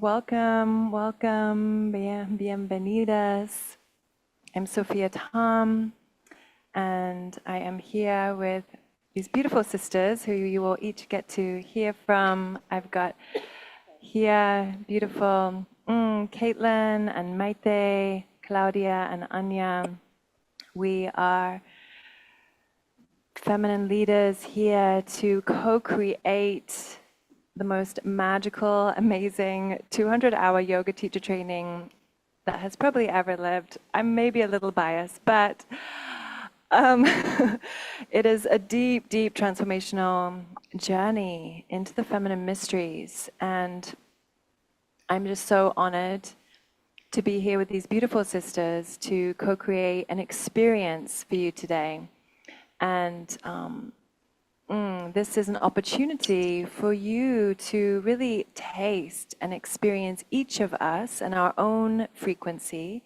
Welcome, welcome, bienvenidas. I'm Sophia Tom, and I am here with these beautiful sisters who you will each get to hear from. I've got here beautiful Caitlin and Maite, Claudia and Anya. We are feminine leaders here to co-create the most magical, amazing 200-hour yoga teacher training that has probably ever lived. I'm maybe a little biased, but it is a deep, deep transformational journey into the feminine mysteries. And I'm just so honored to be here with these beautiful sisters to co-create an experience for you today. And this is an opportunity for you to really taste and experience each of us and our own frequency.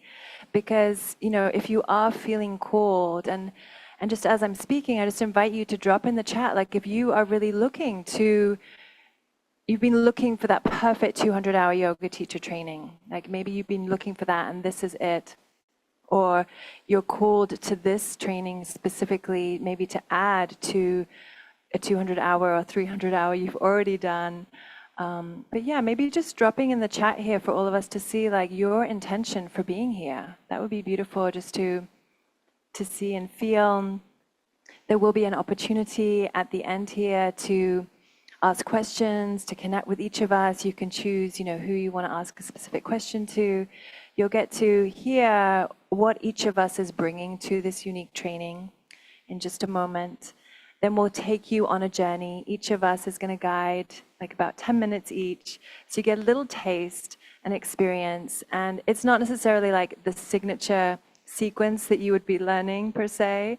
Because, you know, if you are feeling called, and just as I'm speaking, I just invite you to drop in the chat, like if you are really looking to, you've been looking for that perfect 200-hour yoga teacher training. Like maybe you've been looking for that and this is it. Or you're called to this training specifically, maybe to add to a 200-hour or 300-hour you've already done. But yeah, maybe just dropping in the chat here for all of us to see like your intention for being here. That would be beautiful just to see and feel. There will be an opportunity at the end here to ask questions, to connect with each of us. You can choose, you know, who you want to ask a specific question to. You'll get to hear what each of us is bringing to this unique training in just a moment. Then we'll take you on a journey. Each of us is going to guide like about 10 minutes each. So you get a little taste and experience. And it's not necessarily like the signature sequence that you would be learning per se,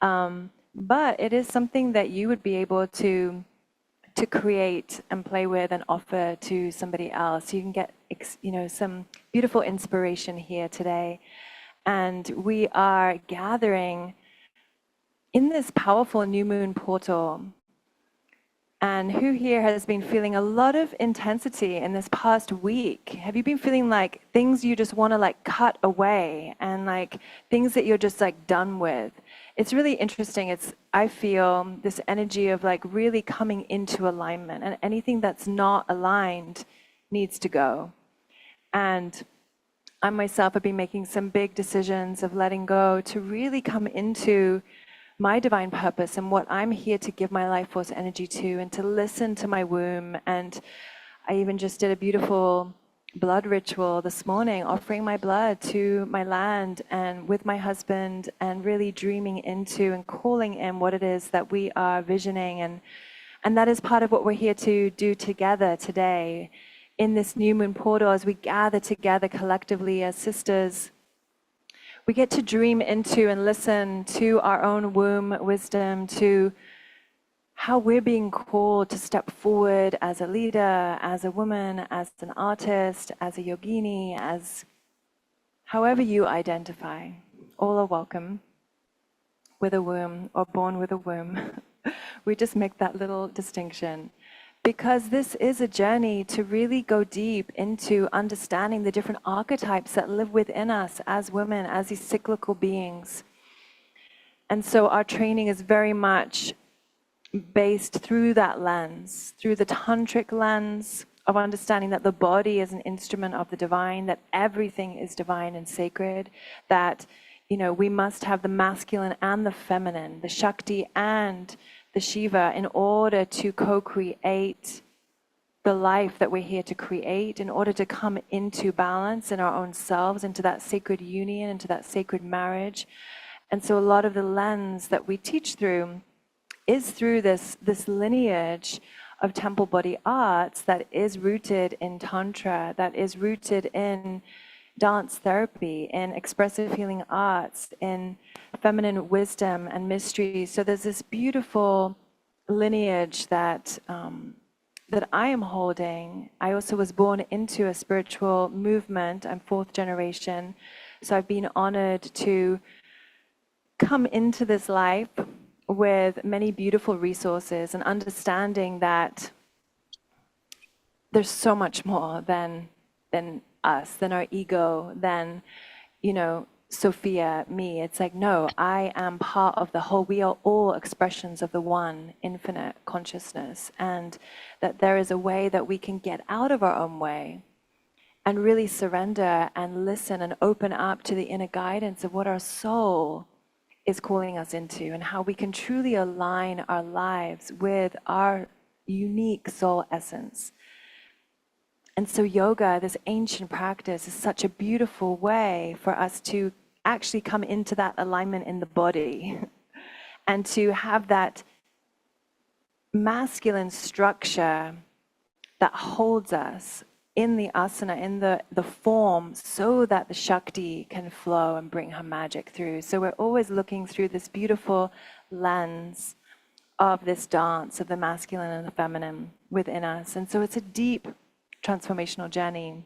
but it is something that you would be able to create and play with and offer to somebody else. You can get, you know, some beautiful inspiration here today. And we are gathering in this powerful new moon portal. And who here has been feeling a lot of intensity in this past week? Have you been feeling like things you just want to like cut away and like things that you're just like done with? It's really interesting. I feel this energy of like really coming into alignment, and anything that's not aligned needs to go. And I myself have been making some big decisions of letting go to really come into my divine purpose and what I'm here to give my life force energy to, and to listen to my womb. And I even just did a beautiful blood ritual this morning, offering my blood to my land and with my husband, and really dreaming into and calling in what it is that we are visioning. And that is part of what we're here to do together today in this new moon portal. As we gather together collectively as sisters, we get to dream into and listen to our own womb wisdom, to how we're being called to step forward as a leader, as a woman, as an artist, as a yogini, as however you identify. All are welcome with a womb or born with a womb. We just make that little distinction. Because this is a journey to really go deep into understanding the different archetypes that live within us as women, as these cyclical beings. And so our training is very much based through that lens, through the tantric lens of understanding that the body is an instrument of the divine, that everything is divine and sacred, that, you know, we must have the masculine and the feminine, the Shakti and the Shiva, in order to co-create the life that we're here to create, in order to come into balance in our own selves, into that sacred union, into that sacred marriage. And so a lot of the lens that we teach through is through this lineage of temple body arts that is rooted in Tantra, that is rooted in dance therapy, in expressive healing arts, in feminine wisdom and mystery. So there's this beautiful lineage that I am holding. I also was born into a spiritual movement. I'm fourth generation. So I've been honored to come into this life with many beautiful resources, and understanding that there's so much more than than us, than our ego, than, you know, Sophia, me. It's like, no, I am part of the whole. We are all expressions of the one infinite consciousness, and that there is a way that we can get out of our own way and really surrender and listen and open up to the inner guidance of what our soul is calling us into, and how we can truly align our lives with our unique soul essence. And so yoga, this ancient practice, is such a beautiful way for us to actually come into that alignment in the body and to have that masculine structure that holds us in the asana, in the form, so that the Shakti can flow and bring her magic through. So we're always looking through this beautiful lens of this dance of the masculine and the feminine within us. And so it's a deep transformational journey,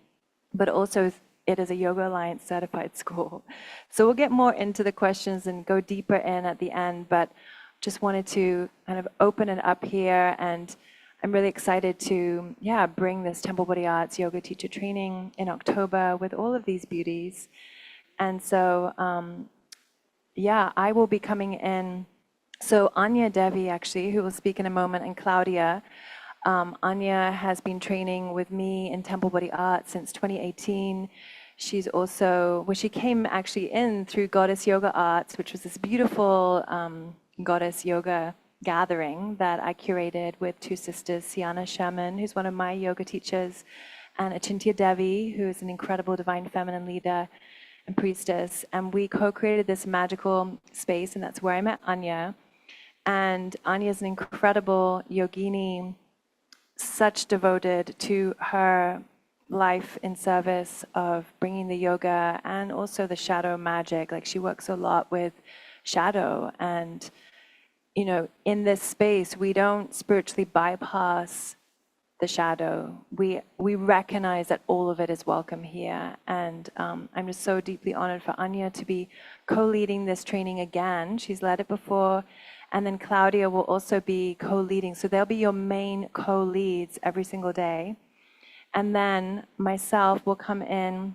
but also it is a Yoga Alliance certified school. So we'll get more into the questions and go deeper in at the end, but just wanted to kind of open it up here. And I'm really excited to, bring this Temple Body Arts yoga teacher training in October with all of these beauties. And so, I will be coming in. So Anya Devi, actually, who will speak in a moment, and Claudia. Anya has been training with me in Temple Body Art since 2018. She's also, she came actually in through Goddess Yoga Arts, which was this beautiful goddess yoga gathering that I curated with two sisters, Siana Sherman, who's one of my yoga teachers, and Achintya Devi, who is an incredible divine feminine leader and priestess. And we co-created this magical space, and that's where I met Anya. And Anya is an incredible yogini, such devoted to her life in service of bringing the yoga and also the shadow magic. Like, she works a lot with shadow, and in this space we don't spiritually bypass the shadow. We recognize that all of it is welcome here, and I'm just so deeply honored for Anya to be co-leading this training again. She's led it before. And then Claudia will also be co-leading. So they'll be your main co-leads every single day. And then myself will come in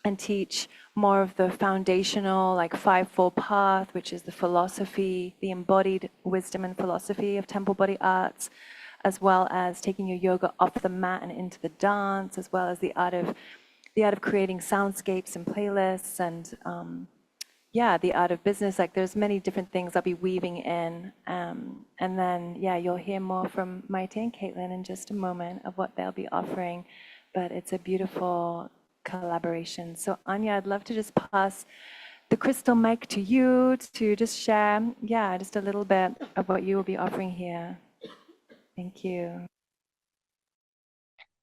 and teach more of the foundational, like fivefold path, which is the philosophy, the embodied wisdom and philosophy of Temple Body Arts, as well as taking your yoga off the mat and into the dance, as well as the art of creating soundscapes and playlists, and the art of business. Like, there's many different things I'll be weaving in. And then, you'll hear more from Maite and Caitlin in just a moment of what they'll be offering. But it's a beautiful collaboration. So Anya, I'd love to just pass the crystal mic to you to just share, just a little bit of what you will be offering here. Thank you.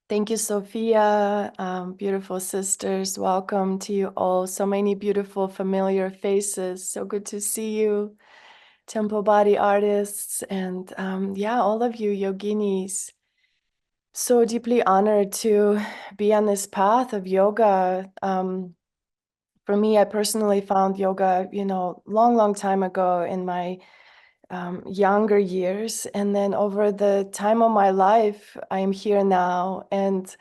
Thank you, Sophia. Beautiful sisters, welcome to you all. So many beautiful, familiar faces. So good to see you, Temple Body artists, and all of you yoginis. So deeply honored to be on this path of yoga. For me, I personally found yoga, long time ago in my younger years. And then over the time of my life, I am here now. And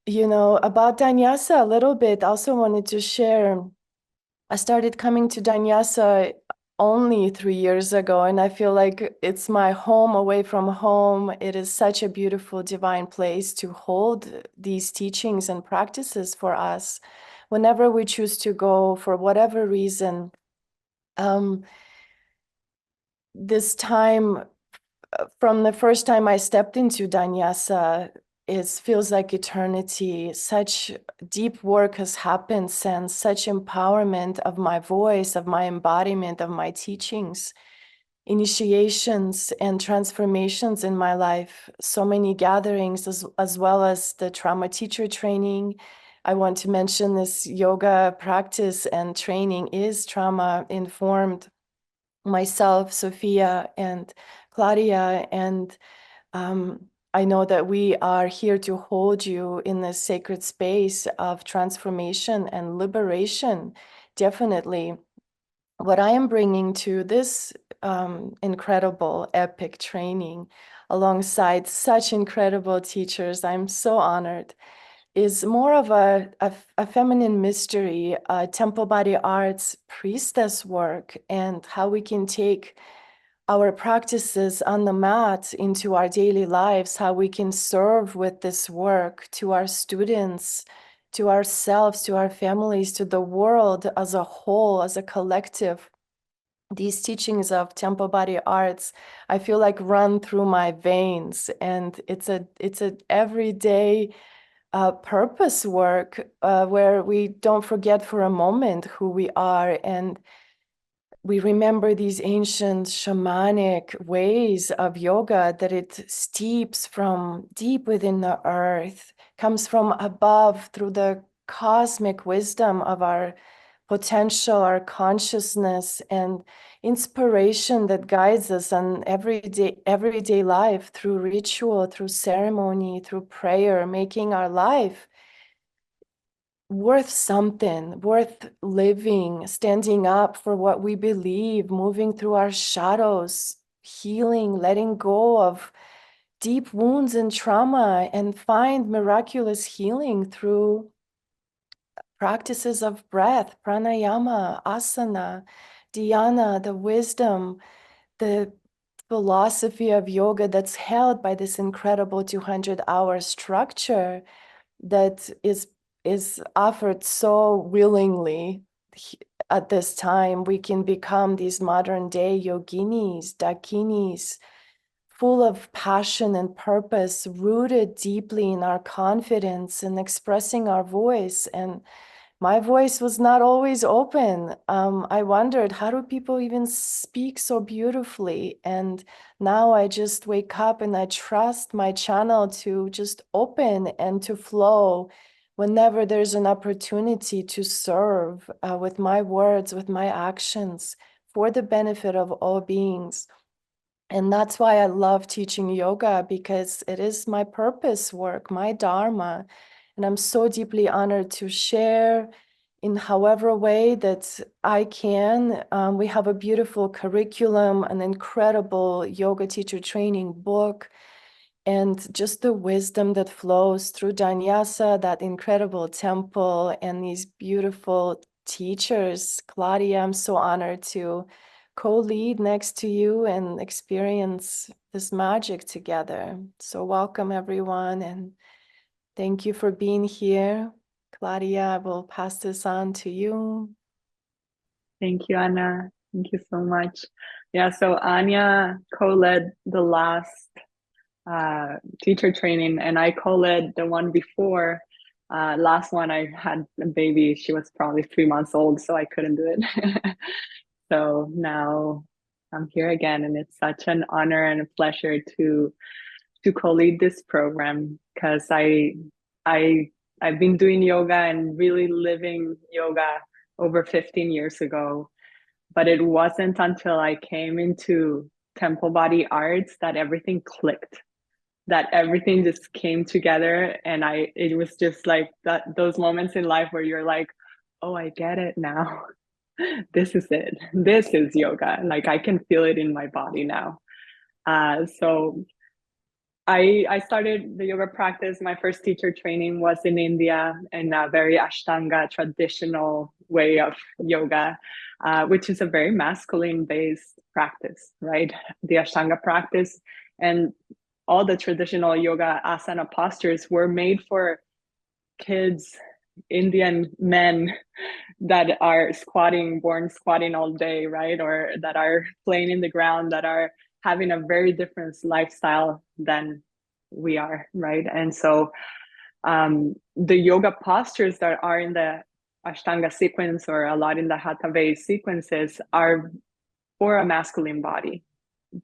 about Danyasa a little bit, also wanted to share. I started coming to Danyasa only 3 years ago, and I feel like it's my home away from home. It is such a beautiful divine place to hold these teachings and practices for us whenever we choose to go for whatever reason. This time, from the first time I stepped into Danyasa, it feels like eternity. Such deep work has happened since, such empowerment of my voice, of my embodiment, of my teachings, initiations and transformations in my life. So many gatherings, as well as the trauma teacher training. I want to mention this yoga practice and training is trauma informed. Myself, Sophia, and Claudia, and I know that we are here to hold you in this sacred space of transformation and liberation. Definitely. What I am bringing to this incredible, epic training alongside such incredible teachers, I'm so honored is more of a feminine mystery, temple body arts priestess work, and how we can take our practices on the mat into our daily lives, how we can serve with this work to our students, to ourselves, to our families, to the world as a whole, as a collective. These teachings of temple body arts, I feel like run through my veins, and it's a everyday purpose work where we don't forget for a moment who we are, and we remember these ancient shamanic ways of yoga, that it steeps from deep within the earth, comes from above through the cosmic wisdom of our potential, our consciousness, and inspiration that guides us on everyday life through ritual, through ceremony, through prayer, making our life worth something, worth living, standing up for what we believe, moving through our shadows, healing, letting go of deep wounds and trauma, and find miraculous healing through practices of breath, pranayama, asana, dhyana, the wisdom, the philosophy of yoga that's held by this incredible 200-hour structure that is offered so willingly at this time. We can become these modern day yoginis, dakinis, full of passion and purpose, rooted deeply in our confidence and expressing our voice. And my voice was not always open. I wondered, how do people even speak so beautifully? And now I just wake up and I trust my channel to just open and to flow whenever there's an opportunity to serve with my words, with my actions, for the benefit of all beings. And that's why I love teaching yoga, because it is my purpose work, my dharma. And I'm so deeply honored to share in however way that I can. We have a beautiful curriculum, an incredible yoga teacher training book, and just the wisdom that flows through Danyasa, that incredible temple, and these beautiful teachers. Claudia, I'm so honored to co-lead next to you and experience this magic together. So welcome everyone, and thank you for being here. Claudia, I will pass this on to you. Thank you, Anna. Thank you so much. Yeah, so Anya co-led the last teacher training, and I co-led the one before. Last one, I had a baby. She was probably 3 months old, so I couldn't do it. So now I'm here again, and it's such an honor and a pleasure to co-lead this program, because I've been doing yoga and really living yoga over 15 years ago. But it wasn't until I came into temple body arts that everything clicked, that everything just came together. And it was just like that, those moments in life where you're like, oh, I get it now. This is it. This is yoga. Like, I can feel it in my body now. So I started the yoga practice. My first teacher training was in India, in a very Ashtanga traditional way of yoga, which is a very masculine based practice, right? The Ashtanga practice and all the traditional yoga asana postures were made for kids, Indian men that are squatting, born squatting all day, right? Or that are playing in the ground, that are having a very different lifestyle than we are, right? And so the yoga postures that are in the Ashtanga sequence, or a lot in the Hatha sequences, are for a masculine body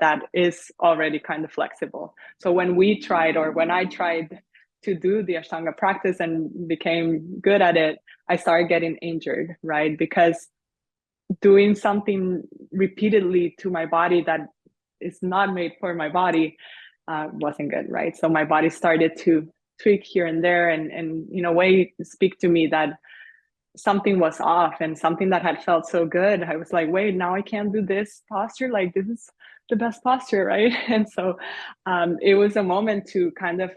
that is already kind of flexible. So when I tried to do the Ashtanga practice and became good at it, I started getting injured, right? Because doing something repeatedly to my body that is not made for my body wasn't good, right? So my body started to tweak here and there, and in a way speak to me that something was off, and something that had felt so good. I was like, wait, now I can't do this posture. Like, this is the best posture, right? And so it was a moment to kind of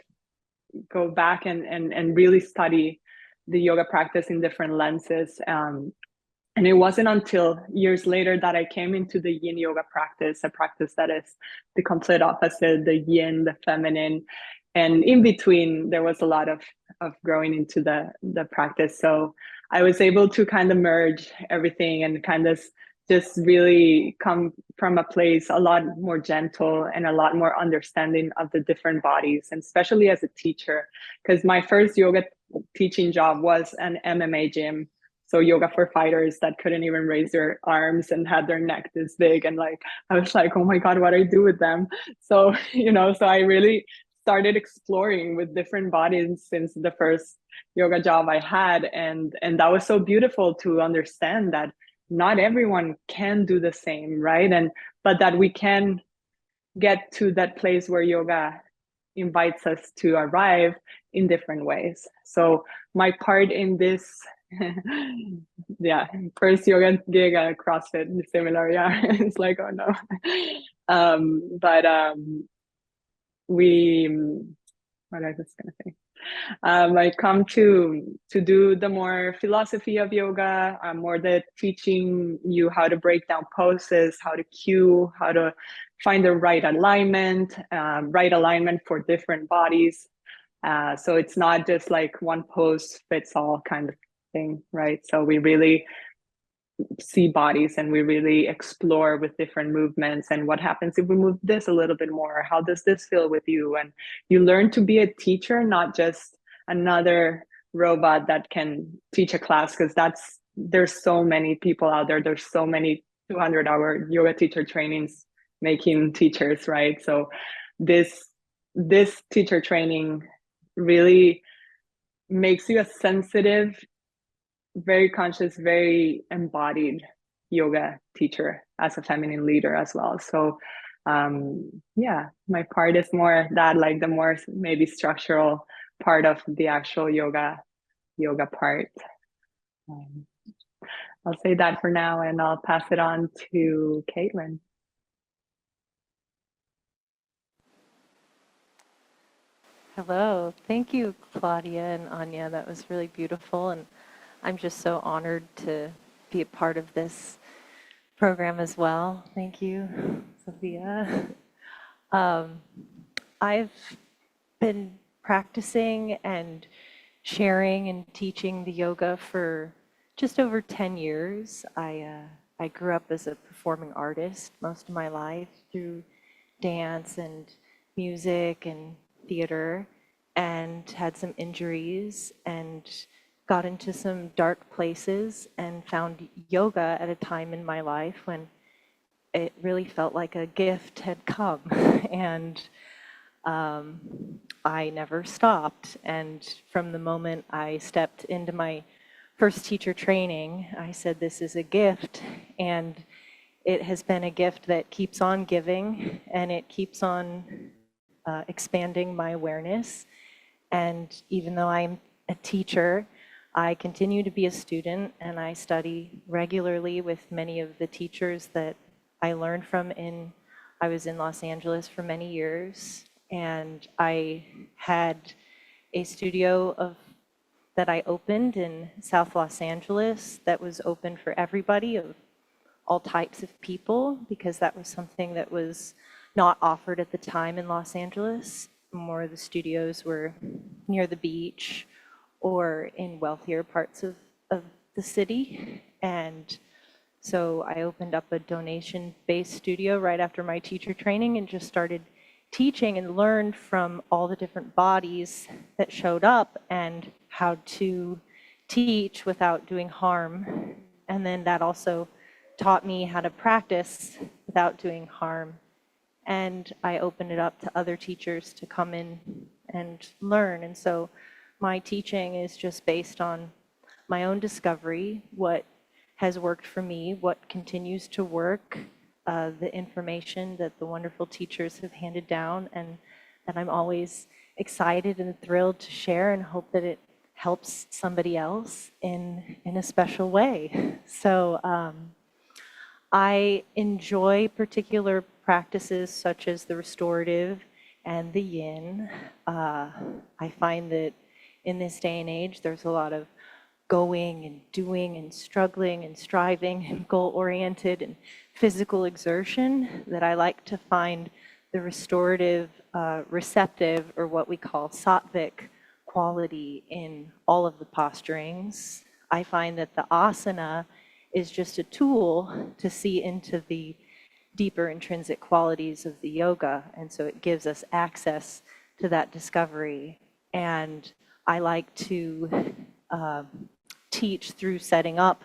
go back and really study the yoga practice in different lenses. And it wasn't until years later that I came into the yin yoga practice, a practice that is the complete opposite, the yin, the feminine. And in between, there was a lot of growing into the practice. So I was able to kind of merge everything and kind of just really come from a place a lot more gentle and a lot more understanding of the different bodies, and especially as a teacher, because my first yoga teaching job was an MMA gym. So yoga for fighters that couldn't even raise their arms and had their neck this big. And like, I was like, oh my God, what do I do with them? So, so I really started exploring with different bodies since the first yoga job I had. And that was so beautiful to understand that not everyone can do the same, right? But that we can get to that place where yoga invites us to arrive in different ways. So my part in this, yeah, first yoga gig at CrossFit, similar, yeah. It's like, oh no. What I was gonna say? I come to do the more philosophy of yoga, more the teaching you how to break down poses, how to cue, how to find the right alignment for different bodies. So it's not just like one pose fits all kind of thing, right? So we really see bodies and we really explore with different movements and what happens if we move this a little bit more, how does this feel with you? And you learn to be a teacher, not just another robot that can teach a class, because there's so many people out there, there's so many 200-hour yoga teacher trainings making teachers, right? So this teacher training really makes you a sensitive, very conscious, very embodied yoga teacher as a feminine leader as well. So yeah, my part is more that, like the more maybe structural part of the actual yoga part. I'll say that for now, and I'll pass it on to Caitlin. Hello. Thank you, Claudia and Anya. That was really beautiful. And I'm just so honored to be a part of this program as well. Thank you, Sophia. I've been practicing and sharing and teaching the yoga for just over 10 years. I grew up as a performing artist most of my life through dance and music and theater, and had some injuries and got into some dark places and found yoga at a time in my life when it really felt like a gift had come. And I never stopped. And from the moment I stepped into my first teacher training, I said, this is a gift. And it has been a gift that keeps on giving, and it keeps on expanding my awareness. And even though I'm a teacher, I continue to be a student, and I study regularly with many of the teachers that I learned from I was in Los Angeles for many years, and I had a studio that I opened in South Los Angeles that was open for everybody, of all types of people, because that was something that was not offered at the time in Los Angeles. More of the studios were near the beach or in wealthier parts of the city. And so I opened up a donation-based studio right after my teacher training and just started teaching and learned from all the different bodies that showed up and how to teach without doing harm. And then that also taught me how to practice without doing harm. And I opened it up to other teachers to come in and learn. And so my teaching is just based on my own discovery, what has worked for me, what continues to work, the information that the wonderful teachers have handed down, and that I'm always excited and thrilled to share and hope that it helps somebody else in a special way. So I enjoy particular practices such as the restorative and the yin. I find that in this day and age, there's a lot of going and doing and struggling and striving and goal-oriented and physical exertion, that I like to find the restorative, receptive, or what we call sattvic quality in all of the posturings. I find that the asana is just a tool to see into the deeper intrinsic qualities of the yoga, and so it gives us access to that discovery. And I like to teach through setting up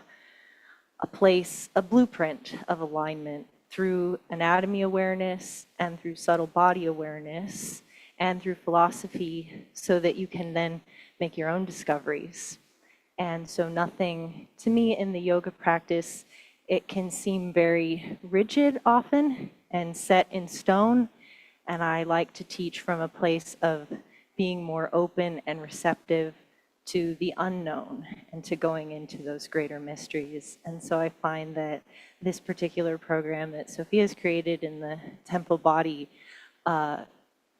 a place, a blueprint of alignment through anatomy awareness and through subtle body awareness and through philosophy, so that you can then make your own discoveries. And so nothing, to me, in the yoga practice, it can seem very rigid often and set in stone. And I like to teach from a place of being more open and receptive to the unknown and to going into those greater mysteries. And so I find that this particular program that Sophia's created in the temple body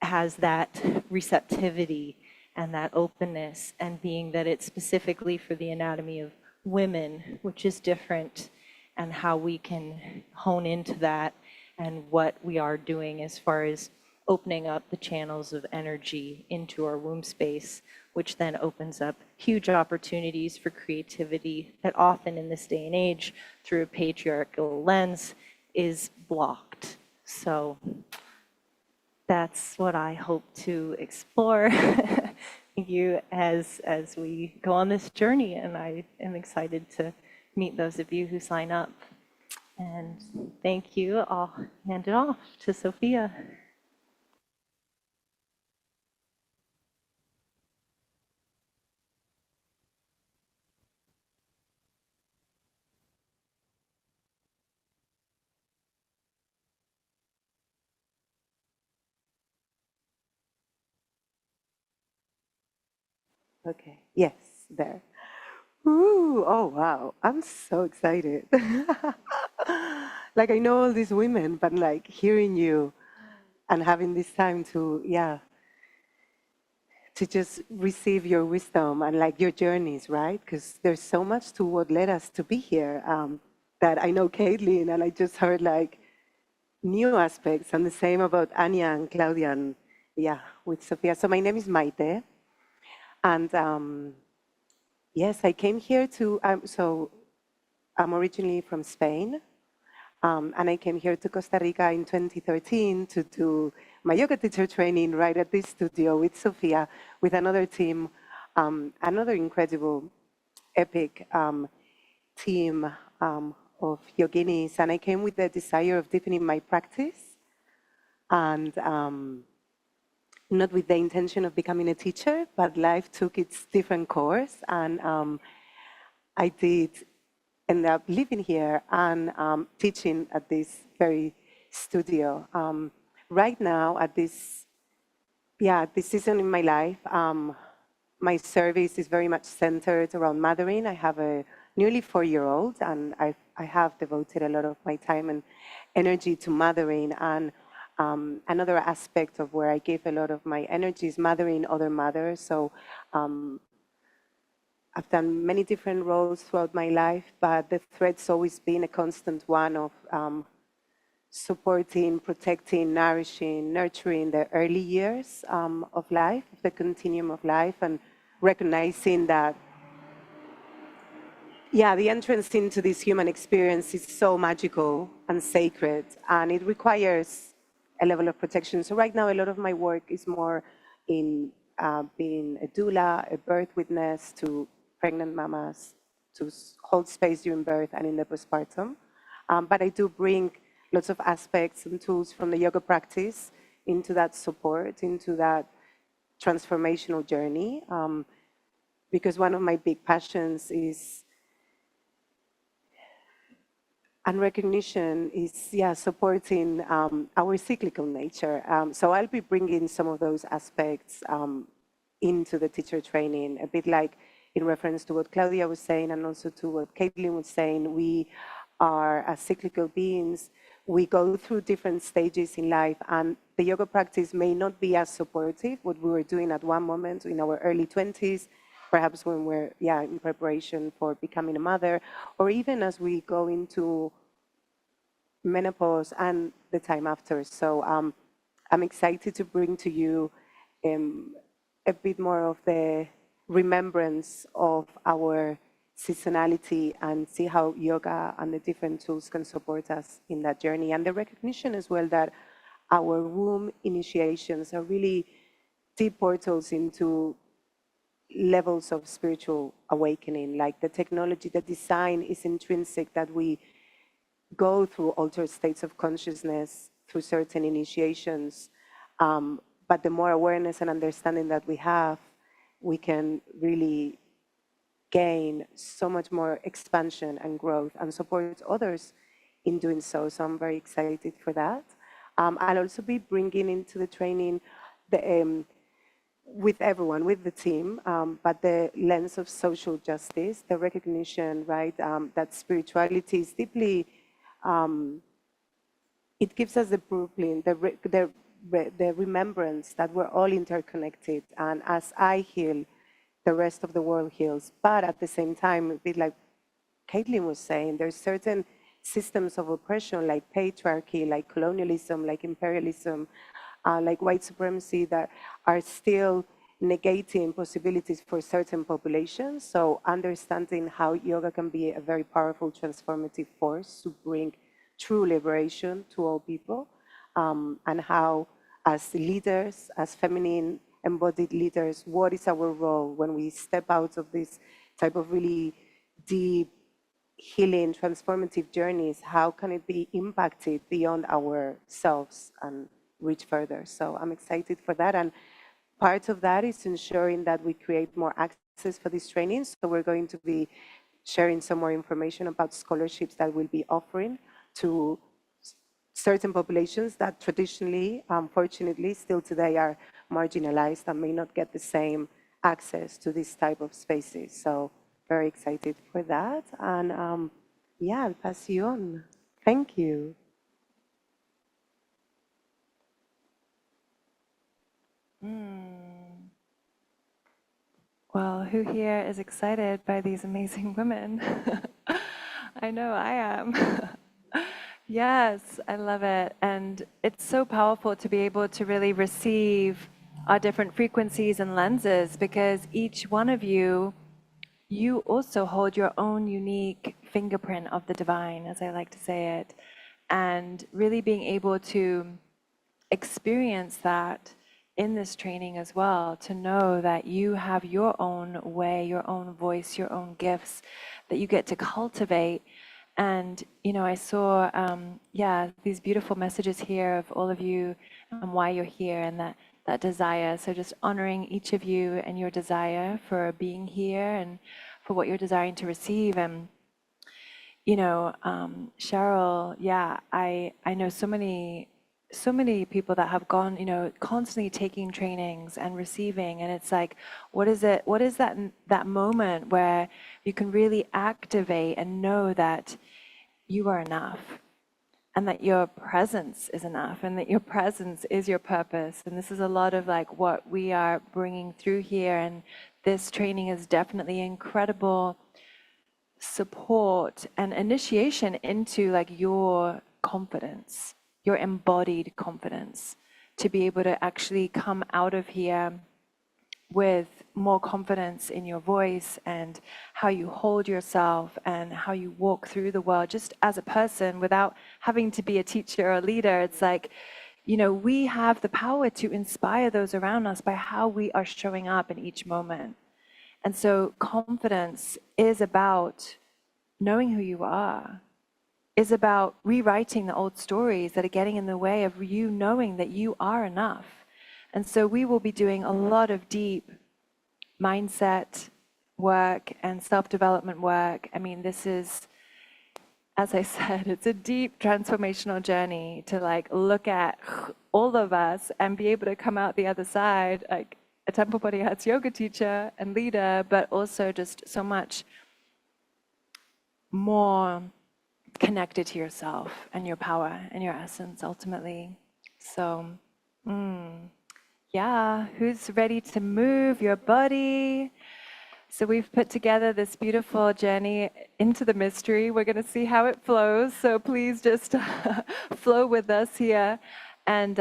has that receptivity and that openness, and being that it's specifically for the anatomy of women, which is different, and how we can hone into that and what we are doing as far as opening up the channels of energy into our womb space, which then opens up huge opportunities for creativity that often in this day and age, through a patriarchal lens, is blocked. So that's what I hope to explore you as we go on this journey, and I am excited to meet those of you who sign up. And thank you. I'll hand it off to Sophia. Okay, yes, there. Ooh, oh wow, I'm so excited. Like I know all these women, but like hearing you and having this time to, yeah, to just receive your wisdom and like your journeys, right? Because there's so much to what led us to be here, that I know Caitlin, and I just heard like new aspects, and the same about Anya and Claudia, and yeah, with Sophia. So my name is Maite, and yes, I came here to, so I'm originally from Spain, and I came here to Costa Rica in 2013 to do my yoga teacher training right at this studio with Sophia, with another team, another incredible, epic team of yoginis. And I came with the desire of deepening my practice, and not with the intention of becoming a teacher, but life took its different course, and I did end up living here and teaching at this very studio. Right now, at this season in my life, my service is very much centered around mothering. I have a nearly 4-year-old, and I have devoted a lot of my time and energy to mothering. And another aspect of where I give a lot of my energy is mothering other mothers. So I've done many different roles throughout my life, but the thread's always been a constant one of supporting, protecting, nourishing, nurturing the early years of life, the continuum of life, and recognizing that, yeah, the entrance into this human experience is so magical and sacred, and it requires a level of protection. So right now, a lot of my work is more in being a doula, a birth witness to pregnant mamas, to hold space during birth and in the postpartum. But I do bring lots of aspects and tools from the yoga practice into that support, into that transformational journey. Because one of my big passions is, and recognition is, yeah, supporting our cyclical nature. So I'll be bringing some of those aspects into the teacher training, a bit like in reference to what Claudia was saying and also to what Caitlin was saying. We are, as cyclical beings, we go through different stages in life, and the yoga practice may not be as supportive what we were doing at one moment in our early 20s, perhaps when we're in preparation for becoming a mother, or even as we go into menopause and the time after. So I'm excited to bring to you a bit more of the remembrance of our seasonality and see how yoga and the different tools can support us in that journey. And the recognition as well that our womb initiations are really deep portals into levels of spiritual awakening. Like the technology, the design is intrinsic, that we go through altered states of consciousness through certain initiations. But the more awareness and understanding that we have, we can really gain so much more expansion and growth and support others in doing so. So I'm very excited for that. I'll also be bringing into the training with everyone, with the team, but the lens of social justice, the recognition, right, that spirituality is deeply, it gives us the blueprint, the remembrance that we're all interconnected. And as I heal, the rest of the world heals. But at the same time, a bit like Caitlin was saying, there's certain systems of oppression like patriarchy, like colonialism, like imperialism, like white supremacy that are still negating possibilities for certain populations. So understanding how yoga can be a very powerful transformative force to bring true liberation to all people, and how as leaders, as feminine embodied leaders, what is our role when we step out of this type of really deep healing, transformative journeys? How can it be impacted beyond ourselves and reach further? So I'm excited for that. And part of that is ensuring that we create more access for these trainings. So we're going to be sharing some more information about scholarships that we'll be offering to certain populations that traditionally, unfortunately, still today are marginalized and may not get the same access to this type of spaces. So very excited for that. And I'll pass you on. Thank you. Well, who here is excited by these amazing women? I know I am. Yes, I love it. And it's so powerful to be able to really receive our different frequencies and lenses, because each one of you, you also hold your own unique fingerprint of the divine, as I like to say it. And really being able to experience that in this training as well, to know that you have your own way, your own voice, your own gifts that you get to cultivate. And, I saw, these beautiful messages here of all of you and why you're here, and that desire. So just honoring each of you and your desire for being here and for what you're desiring to receive. And, Cheryl, I know so many people that have gone, constantly taking trainings and receiving, and it's like, what is that moment where you can really activate and know that you are enough, and that your presence is enough, and that your presence is your purpose. And this is a lot of like what we are bringing through here, and this training is definitely incredible support and initiation into like your confidence, your embodied confidence, to be able to actually come out of here with more confidence in your voice and how you hold yourself and how you walk through the world just as a person without having to be a teacher or a leader. It's like, we have the power to inspire those around us by how we are showing up in each moment. And so confidence is about knowing who you are, is about rewriting the old stories that are getting in the way of you knowing that you are enough. And so we will be doing a lot of deep mindset work and self-development work. I mean, this is, as I said, it's a deep transformational journey to like look at all of us and be able to come out the other side, like a Temple Body Hearts yoga teacher and leader, but also just so much more connected to yourself and your power and your essence ultimately. So, yeah, who's ready to move your body? So we've put together this beautiful journey into the mystery. We're going to see how it flows. So please just flow with us here. And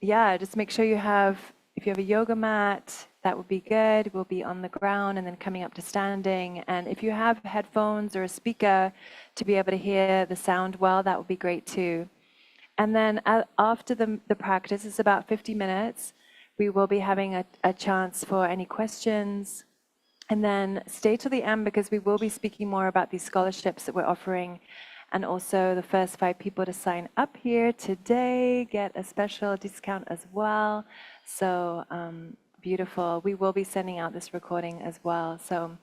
yeah, just make sure you have, if you have a yoga mat, that would be good. We'll be on the ground and then coming up to standing. And if you have headphones or a speaker to be able to hear the sound well, that would be great too. And then after the practice, it's about 50 minutes, we will be having a chance for any questions. And then stay till the end because we will be speaking more about these scholarships that we're offering. And also the first 5 people to sign up here today get a special discount as well. So beautiful. We will be sending out this recording as well. So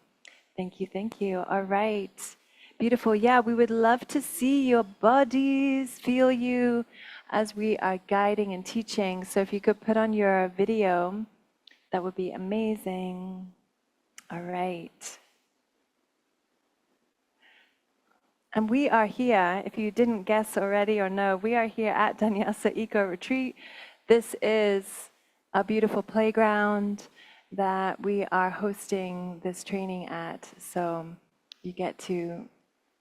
thank you, thank you. All right. Beautiful. Yeah, we would love to see your bodies, feel you as we are guiding and teaching. So if you could put on your video, that would be amazing. All right. And we are here, if you didn't guess already or know, we are here at Danyasa Eco-Retreat. This is a beautiful playground that we are hosting this training at. So you get to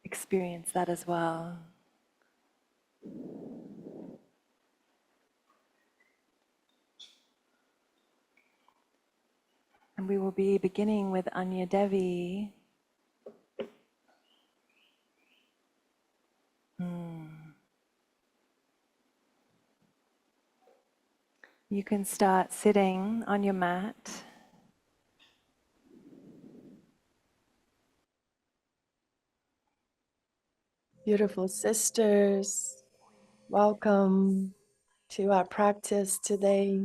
experience that as well. And we will be beginning with Anya Devi. You can start sitting on your mat. Beautiful sisters, welcome to our practice today.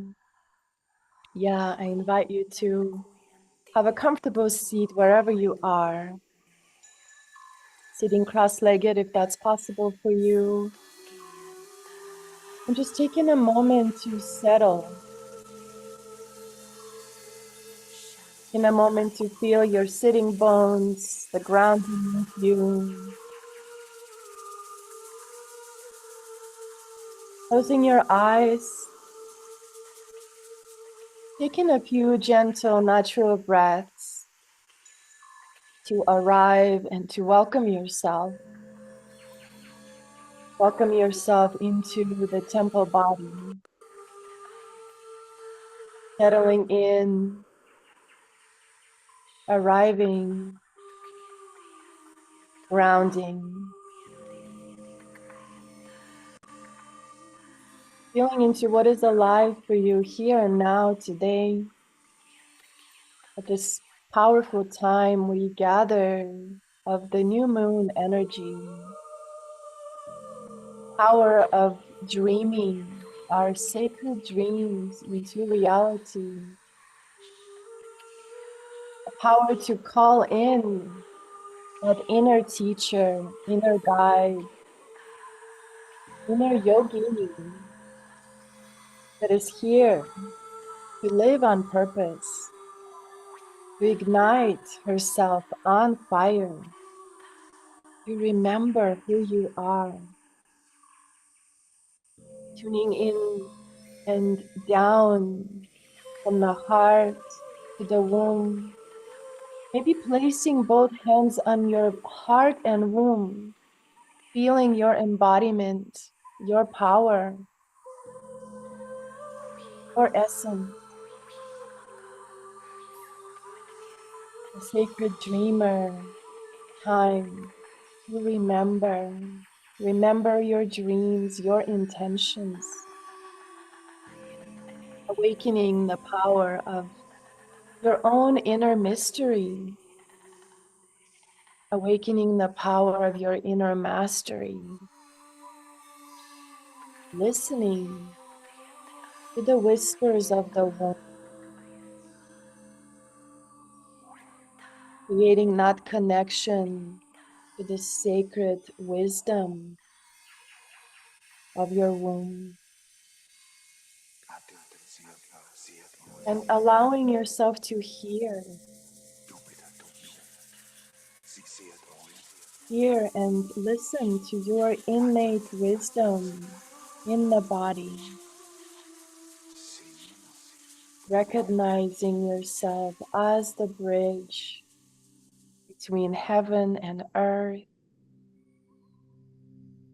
Yeah, I invite you to have a comfortable seat wherever you are. Sitting cross-legged if that's possible for you. And just taking a moment to settle. In a moment to feel your sitting bones, the ground beneath you. Closing your eyes. Taking a few gentle, natural breaths to arrive and to welcome yourself. Welcome yourself into the temple body. Settling in, arriving, grounding. Feeling into what is alive for you here and now today. At this powerful time we gather of the new moon energy. Power of dreaming our sacred dreams into reality. A power to call in that inner teacher, inner guide, inner yogini that is here to live on purpose, to ignite herself on fire, to remember who you are, tuning in and down from the heart to the womb. Maybe placing both hands on your heart and womb, feeling your embodiment, your power, your essence, a sacred dreamer time to remember. Remember your dreams, your intentions, awakening the power of your own inner mystery, awakening the power of your inner mastery, listening to the whispers of the womb, creating that connection to the sacred wisdom of your womb, and allowing yourself to hear Hear and listen to your innate wisdom in the body, recognizing yourself as the bridge between heaven and earth.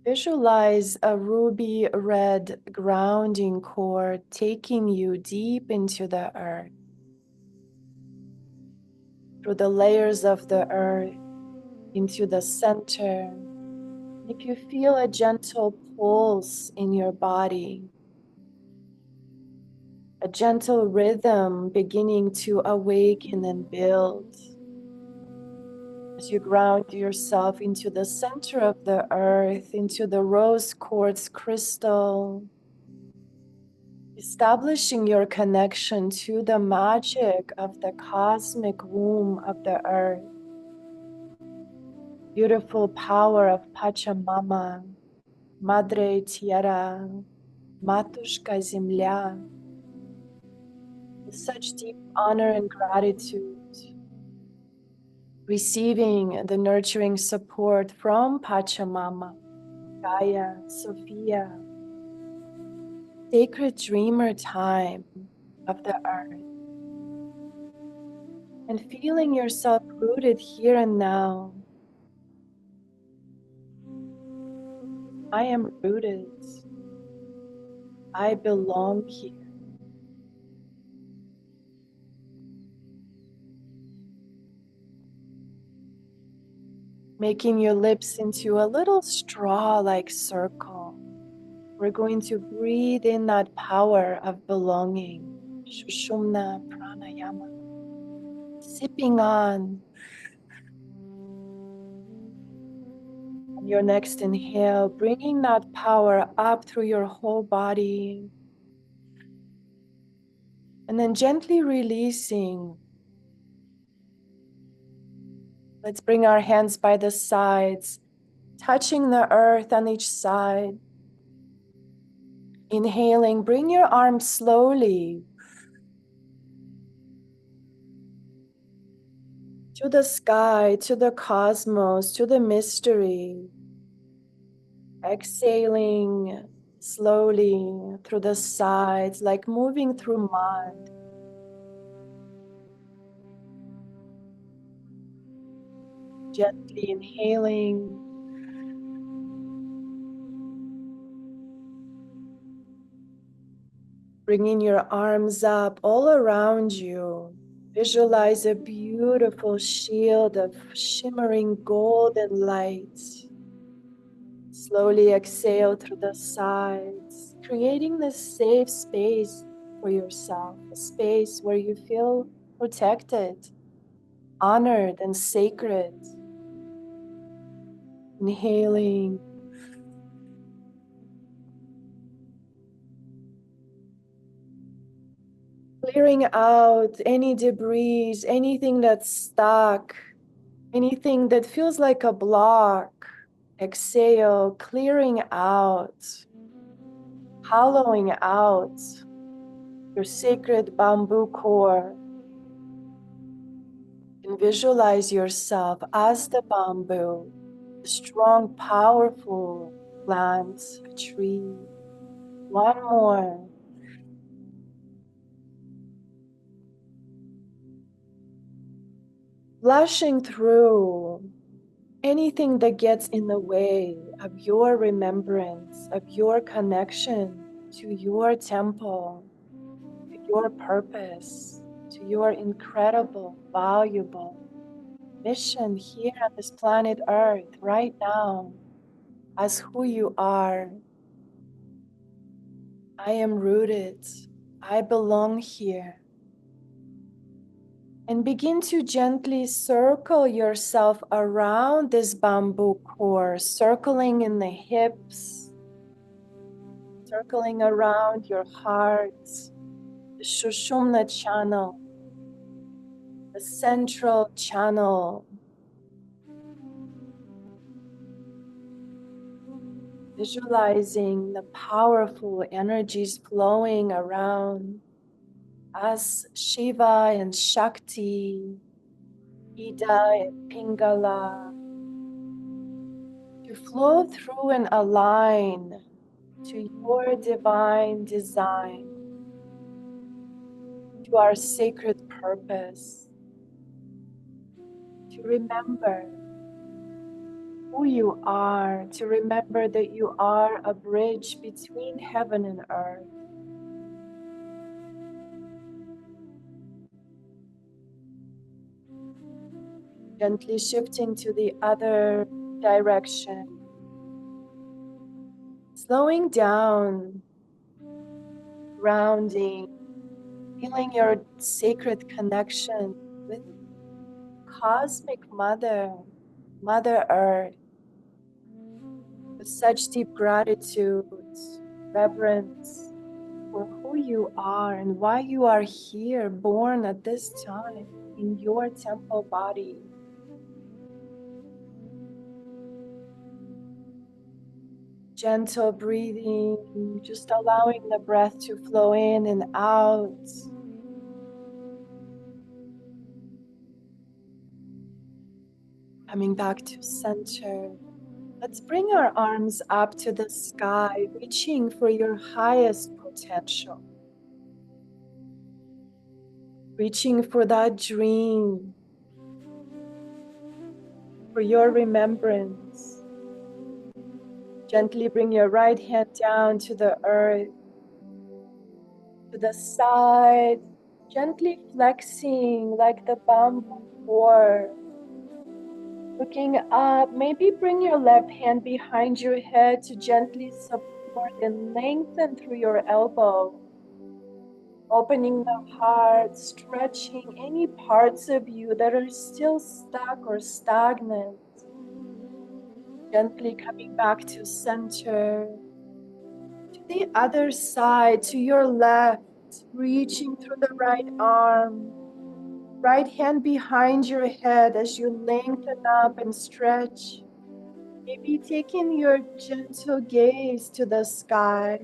Visualize a ruby red grounding cord taking you deep into the earth, through the layers of the earth, into the center. If you feel a gentle pulse in your body, a gentle rhythm beginning to awaken and build, as you ground yourself into the center of the earth, into the rose quartz crystal, establishing your connection to the magic of the cosmic womb of the earth, beautiful power of Pachamama, Madre Tierra, Matushka Земля, with such deep honor and gratitude, receiving the nurturing support from Pachamama, Gaia, Sophia, sacred dreamer time of the earth, and feeling yourself rooted here and now. I am rooted. I belong here. Making your lips into a little straw-like circle. We're going to breathe in that power of belonging. Shushumna pranayama. Sipping on your next inhale, bringing that power up through your whole body. And then gently releasing. Let's bring our hands by the sides, touching the earth on each side. Inhaling, bring your arms slowly to the sky, to the cosmos, to the mystery. Exhaling slowly through the sides, like moving through mud. Gently inhaling. Bringing your arms up all around you. Visualize a beautiful shield of shimmering golden light. Slowly exhale through the sides, creating this safe space for yourself, a space where you feel protected, honored, and sacred. Inhaling. Clearing out any debris, anything that's stuck, anything that feels like a block. Exhale, clearing out, hollowing out your sacred bamboo core. And visualize yourself as the bamboo, a strong, powerful plant, a tree. One more. Flushing through anything that gets in the way of your remembrance, of your connection to your temple, to your purpose, to your incredible, valuable mission here on this planet Earth right now, as who you are. I am rooted. I belong here. And begin to gently circle yourself around this bamboo core, circling in the hips, circling around your heart, the Shushumna channel, the central channel. Visualizing the powerful energies flowing around as Shiva and Shakti, Ida and Pingala, to flow through and align to your divine design, to our sacred purpose, to remember who you are, to remember that you are a bridge between heaven and earth. Gently shifting to the other direction, slowing down, grounding, feeling your sacred connection with Cosmic Mother, Mother Earth, with such deep gratitude, reverence for who you are and why you are here, born at this time in your temple body. Gentle breathing, just allowing the breath to flow in and out. Coming back to center. Let's bring our arms up to the sky, reaching for your highest potential. Reaching for that dream, for your remembrance. Gently bring your right hand down to the earth, to the side, gently flexing like the bamboo cord. Looking up, maybe bring your left hand behind your head to gently support and lengthen through your elbow. Opening the heart, stretching any parts of you that are still stuck or stagnant. Gently coming back to center. To the other side, to your left, reaching through the right arm. Right hand behind your head as you lengthen up and stretch. Maybe taking your gentle gaze to the sky.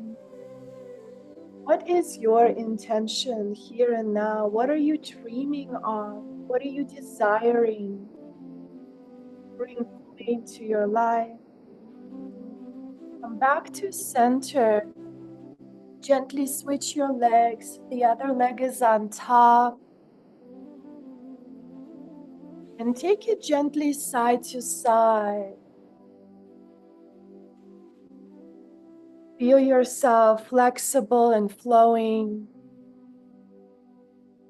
What is your intention here and now? What are you dreaming of? What are you desiring? Bring into your life. Come back to center. Gently switch your legs. The other leg is on top. And take it gently side to side. Feel yourself flexible and flowing,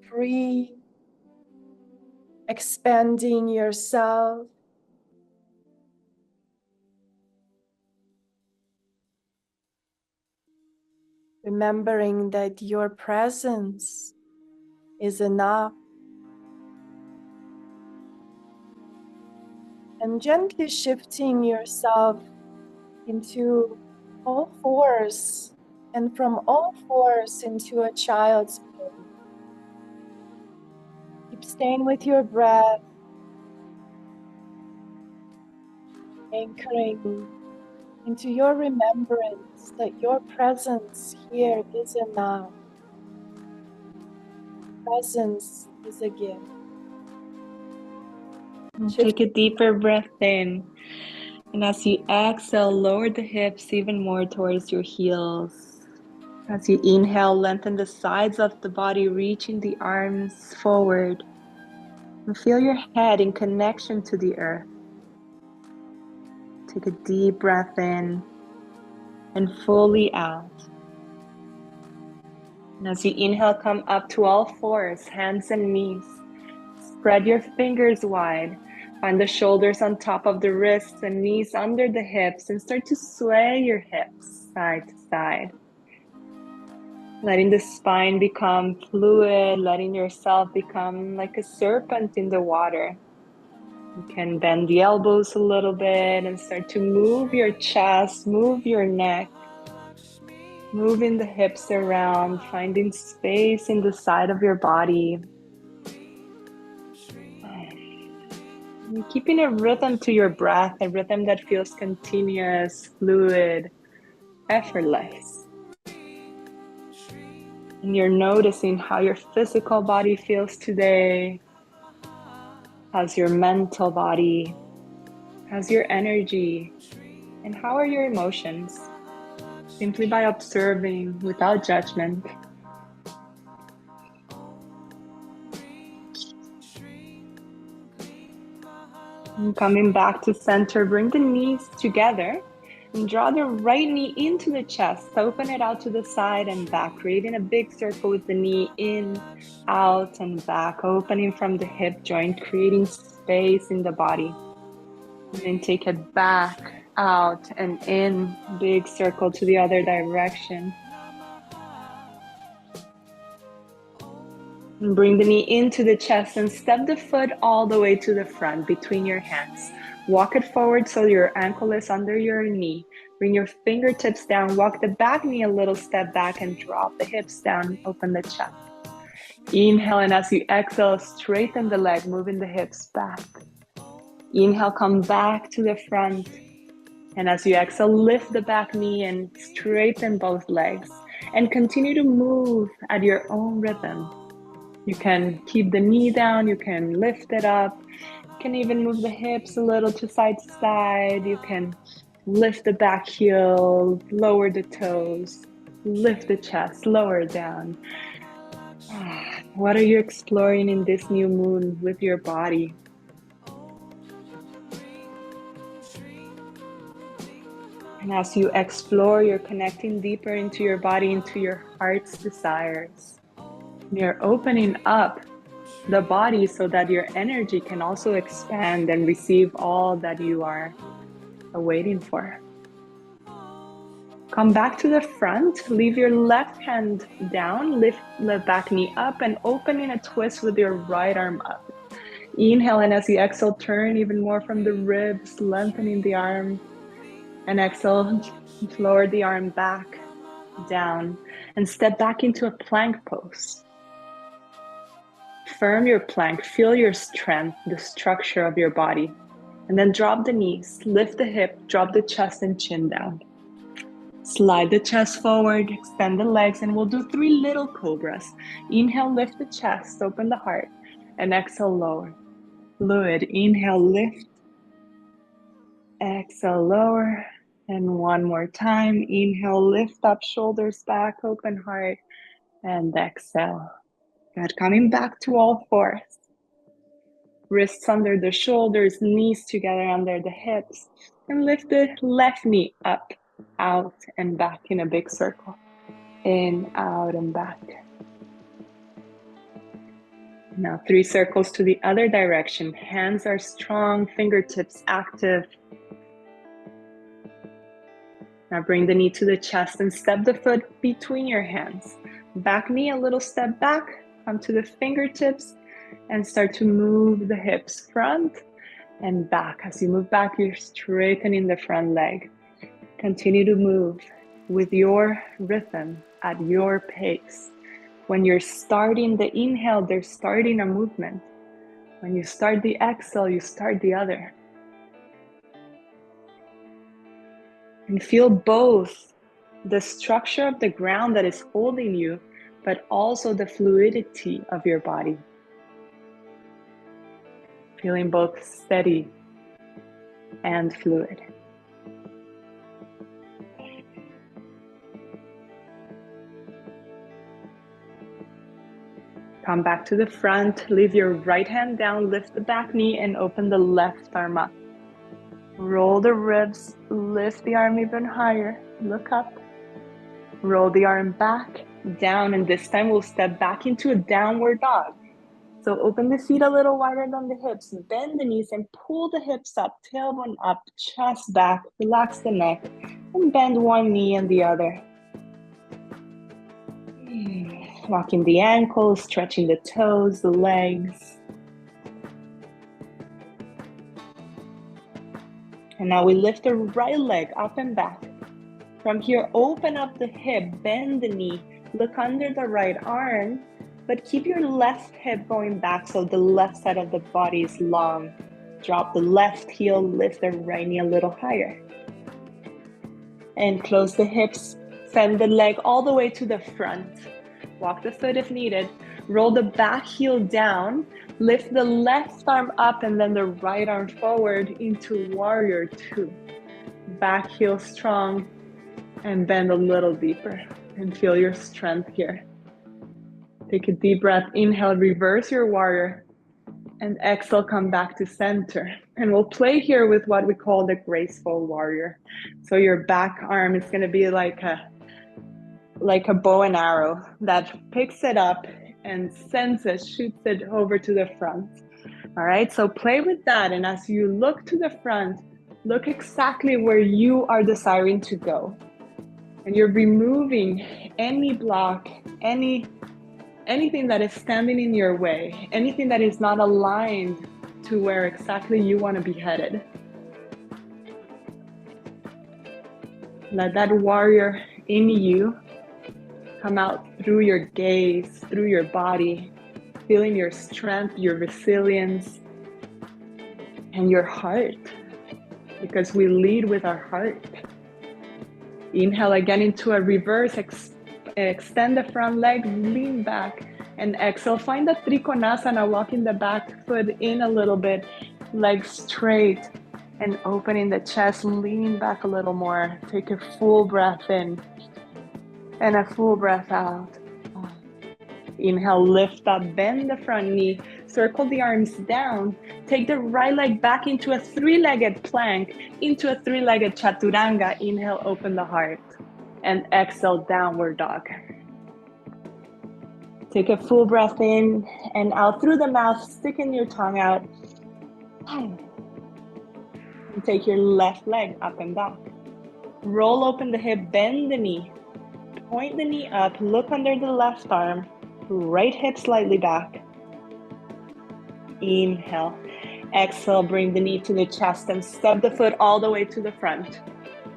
free, expanding yourself. Remembering that your presence is enough. And gently shifting yourself into all fours, and from all fours into a child's pose. Keep staying with your breath, anchoring into your remembrance that your presence here is enough. Presence is a gift. Take a deeper breath in. And as you exhale, lower the hips even more towards your heels. As you inhale, lengthen the sides of the body, reaching the arms forward. And feel your head in connection to the earth. Take a deep breath in and fully out. And as you inhale, come up to all fours, hands and knees. Spread your fingers wide. Find the shoulders on top of the wrists and knees under the hips, and start to sway your hips side to side. Letting the spine become fluid, letting yourself become like a serpent in the water. You can bend the elbows a little bit and start to move your chest, move your neck, moving the hips around, finding space in the side of your body. And keeping a rhythm to your breath, a rhythm that feels continuous, fluid, effortless. And you're noticing how your physical body feels today. How's your mental body? How's your energy? And how are your emotions? Simply by observing without judgment. And coming back to center, bring the knees together and draw the right knee into the chest. Open it out to the side and back, creating a big circle with the knee in, out, and back, opening from the hip joint, creating space in the body. And then take it back, out, and in, big circle to the other direction. And bring the knee into the chest and step the foot all the way to the front between your hands. Walk it forward so your ankle is under your knee. Bring your fingertips down, walk the back knee a little step back and drop the hips down, open the chest. Inhale, and as you exhale, straighten the leg, moving the hips back. Inhale, come back to the front. And as you exhale, lift the back knee and straighten both legs. And continue to move at your own rhythm. You can keep the knee down, you can lift it up, you can even move the hips a little to side, you can lift the back heel, lower the toes, lift the chest, lower down. What are you exploring in this new moon with your body? And as you explore, you're connecting deeper into your body, into your heart's desires. You're opening up the body so that your energy can also expand and receive all that you are waiting for. Come back to the front, leave your left hand down, lift the back knee up and open in a twist with your right arm up. Inhale, and as you exhale, turn even more from the ribs, lengthening the arm. And exhale, lower the arm back, down, and step back into a plank pose. Firm your plank, feel your strength, the structure of your body. And then drop the knees, lift the hip, drop the chest and chin down. Slide the chest forward, extend the legs, and we'll do 3 little cobras. Inhale, lift the chest, open the heart, and exhale, lower. Fluid, inhale, lift. Exhale, lower. And one more time, inhale, lift up, shoulders back, open heart, and exhale. Good, coming back to all fours. Wrists under the shoulders, knees together under the hips, and lift the left knee up, out, and back in a big circle. In, out, and back. Now 3 circles to the other direction. Hands are strong, fingertips active. Now bring the knee to the chest and step the foot between your hands. Back knee a little step back, come to the fingertips and start to move the hips front and back. As you move back, you're straightening the front leg. Continue to move with your rhythm at your pace. When you're starting the inhale, they're starting a movement. When you start the exhale, you start the other. And feel both the structure of the ground that is holding you, but also the fluidity of your body. Feeling both steady and fluid. Come back to the front, leave your right hand down, lift the back knee and open the left arm up. Roll the ribs, lift the arm even higher, look up. Roll the arm back, down, and this time we'll step back into a downward dog. So open the feet a little wider than the hips, bend the knees and pull the hips up, tailbone up, chest back, relax the neck, and bend one knee and the other. Locking the ankles, stretching the toes, the legs. And now we lift the right leg up and back. From here, open up the hip, bend the knee, look under the right arm, but keep your left hip going back so the left side of the body is long. Drop the left heel, lift the right knee a little higher. And close the hips, send the leg all the way to the front. Walk the foot if needed. Roll the back heel down, lift the left arm up and then the right arm forward into warrior 2. Back heel strong, and bend a little deeper and feel your strength here. Take a deep breath. Inhale, reverse your warrior, and exhale, come back to center. And we'll play here with what we call the graceful warrior. So your back arm is going to be like a bow and arrow that picks it up and sends it, shoots it over to the front. All right, so play with that. And as you look to the front, look exactly where you are desiring to go. And you're removing any block, anything that is standing in your way, anything that is not aligned to where exactly you want to be headed. Let that warrior in you come out through your gaze, through your body, feeling your strength, your resilience, and your heart, because we lead with our heart. Inhale again into a reverse, extend the front leg, lean back, and exhale. Find the trikonasana, walking the back foot in a little bit, legs straight, and opening the chest, lean back a little more. Take a full breath in and a full breath out. Inhale, lift up, bend the front knee, circle the arms down, take the right leg back into a three-legged plank, into a three-legged chaturanga. Inhale, open the heart, and exhale, downward dog. Take a full breath in and out through the mouth, sticking your tongue out. And take your left leg up and back. Roll open the hip, bend the knee, point the knee up, look under the left arm, right hip slightly back. Inhale. Exhale, bring the knee to the chest and step the foot all the way to the front.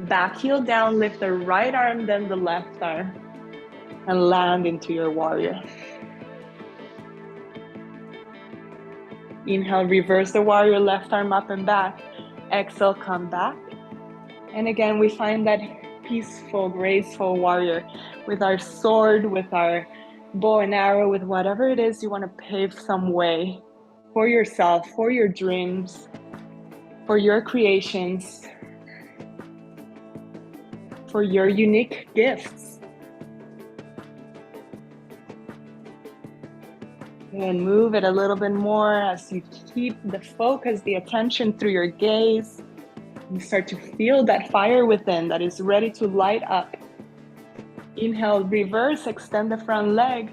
Back heel down, lift the right arm, then the left arm, and land into your warrior. Inhale, reverse the warrior, left arm up and back. Exhale, come back. And again, we find that peaceful, graceful warrior with our sword, with our bow and arrow, with whatever it is you want to pave some way for yourself, for your dreams, for your creations, for your unique gifts. And move it a little bit more as you keep the focus, the attention through your gaze. You start to feel that fire within that is ready to light up. Inhale, reverse, extend the front leg,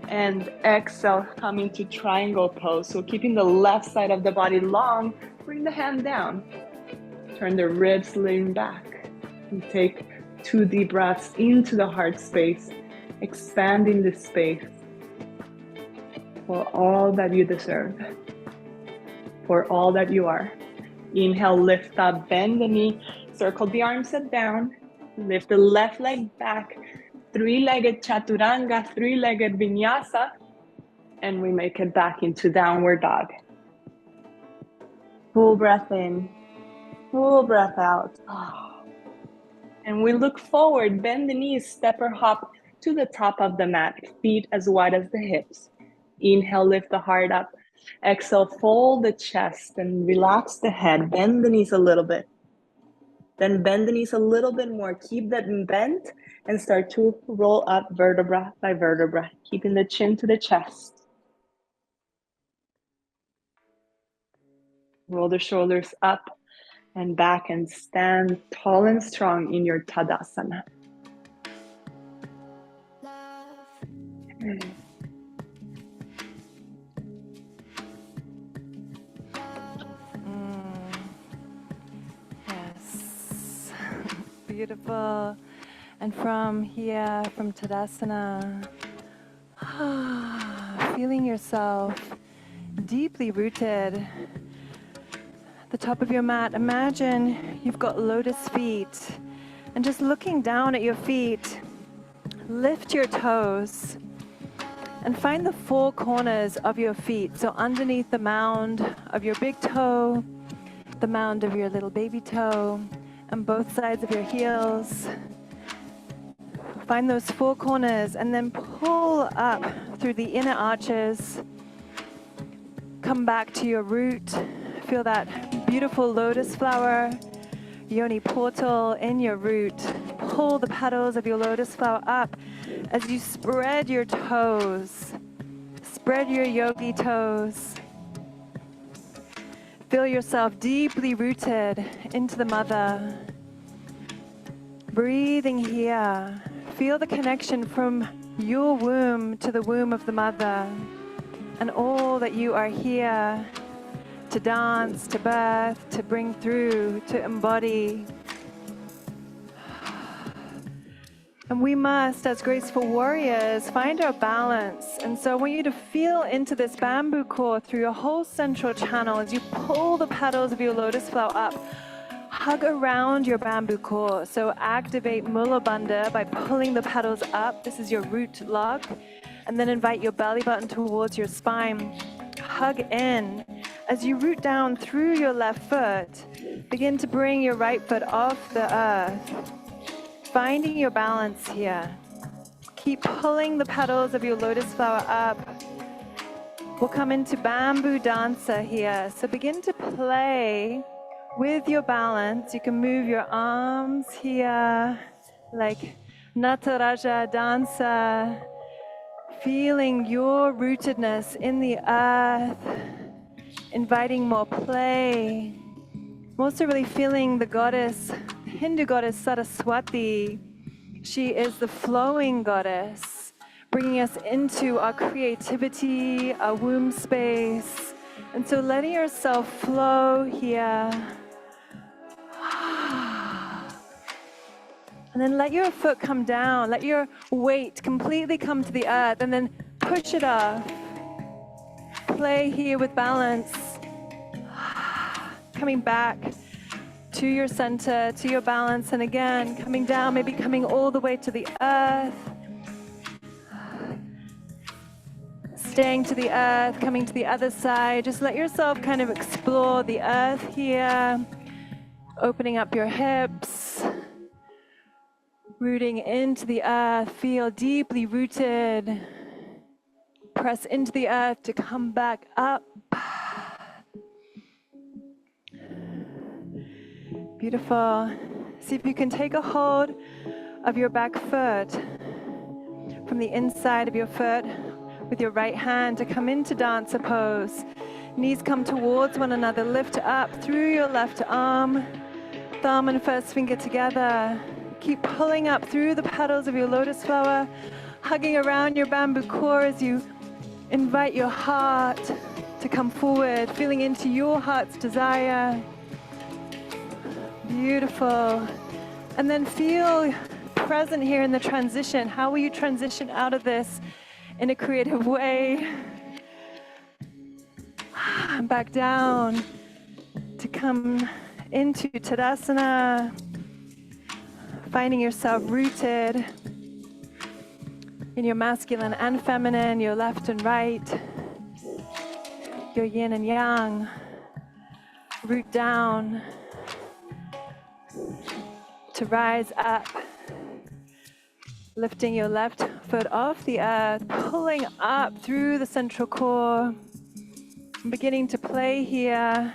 and exhale, come into triangle pose. So keeping the left side of the body long, bring the hand down. Turn the ribs, lean back. And take 2 deep breaths into the heart space, expanding the space for all that you deserve, for all that you are. Inhale, lift up, bend the knee, circle the arms set down, lift the left leg back, three-legged chaturanga, three-legged vinyasa, and we make it back into downward dog. Full breath in, full breath out. And we look forward, bend the knees, step or hop to the top of the mat, feet as wide as the hips. Inhale, lift the heart up. Exhale, fold the chest and relax the head. Bend the knees a little bit. Then bend the knees a little bit more. Keep them bent and start to roll up vertebra by vertebra, keeping the chin to the chest. Roll the shoulders up and back and stand tall and strong in your Tadasana. Yes. Beautiful. And from here, from Tadasana, feeling yourself deeply rooted at the top of your mat. Imagine you've got lotus feet, and just looking down at your feet, lift your toes and find the 4 corners of your feet. So underneath the mound of your big toe, the mound of your little baby toe, and both sides of your heels. Find those 4 corners and then pull up through the inner arches. Come back to your root. Feel that beautiful lotus flower yoni portal in your root. Pull the petals of your lotus flower up as you spread your toes. Spread your yogi toes. Feel yourself deeply rooted into the mother. Breathing here. Feel the connection from your womb to the womb of the mother, and all that you are here to dance, to birth, to bring through, to embody. And we must, as graceful warriors, find our balance. And so I want you to feel into this bamboo core through your whole central channel as you pull the petals of your lotus flower up. Hug around your bamboo core. So activate Mula Bandha by pulling the petals up. This is your root lock. And then invite your belly button towards your spine. Hug in. As you root down through your left foot, begin to bring your right foot off the earth. Finding your balance here. Keep pulling the petals of your lotus flower up. We'll come into bamboo dancer here. So begin to play with your balance. You can move your arms here like Nataraja dancer, feeling your rootedness in the earth, inviting more play. I'm also really feeling the goddess, Hindu goddess Saraswati. She is the flowing goddess, bringing us into our creativity, our womb space. And so letting yourself flow here. And then let your foot come down. Let your weight completely come to the earth and then push it off. Play here with balance. Coming back to your center, to your balance. And again, coming down, maybe coming all the way to the earth. Staying to the earth, coming to the other side. Just let yourself kind of explore the earth here. Opening up your hips. Rooting into the earth, feel deeply rooted. Press into the earth to come back up. Beautiful. See if you can take a hold of your back foot from the inside of your foot with your right hand to come into dancer pose. Knees come towards one another, lift up through your left arm, thumb and first finger together. Keep pulling up through the petals of your lotus flower, hugging around your bamboo core as you invite your heart to come forward, feeling into your heart's desire. Beautiful. And then feel present here in the transition. How will you transition out of this in a creative way? Back down to come into Tadasana. Finding yourself rooted in your masculine and feminine, your left and right, your yin and yang. Root down to rise up, lifting your left foot off the earth, pulling up through the central core, beginning to play here.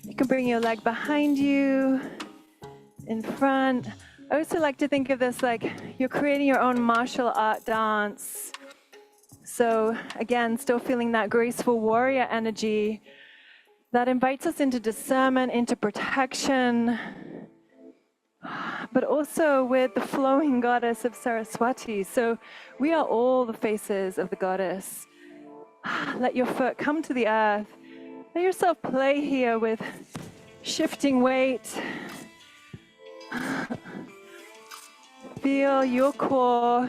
You can bring your leg behind you, in front. I also like to think of this like you're creating your own martial art dance. So again, still feeling that graceful warrior energy that invites us into discernment, into protection, but also with the flowing goddess of Saraswati. So we are all the faces of the goddess. Let your foot come to the earth. Let yourself play here with shifting weight. Feel your core,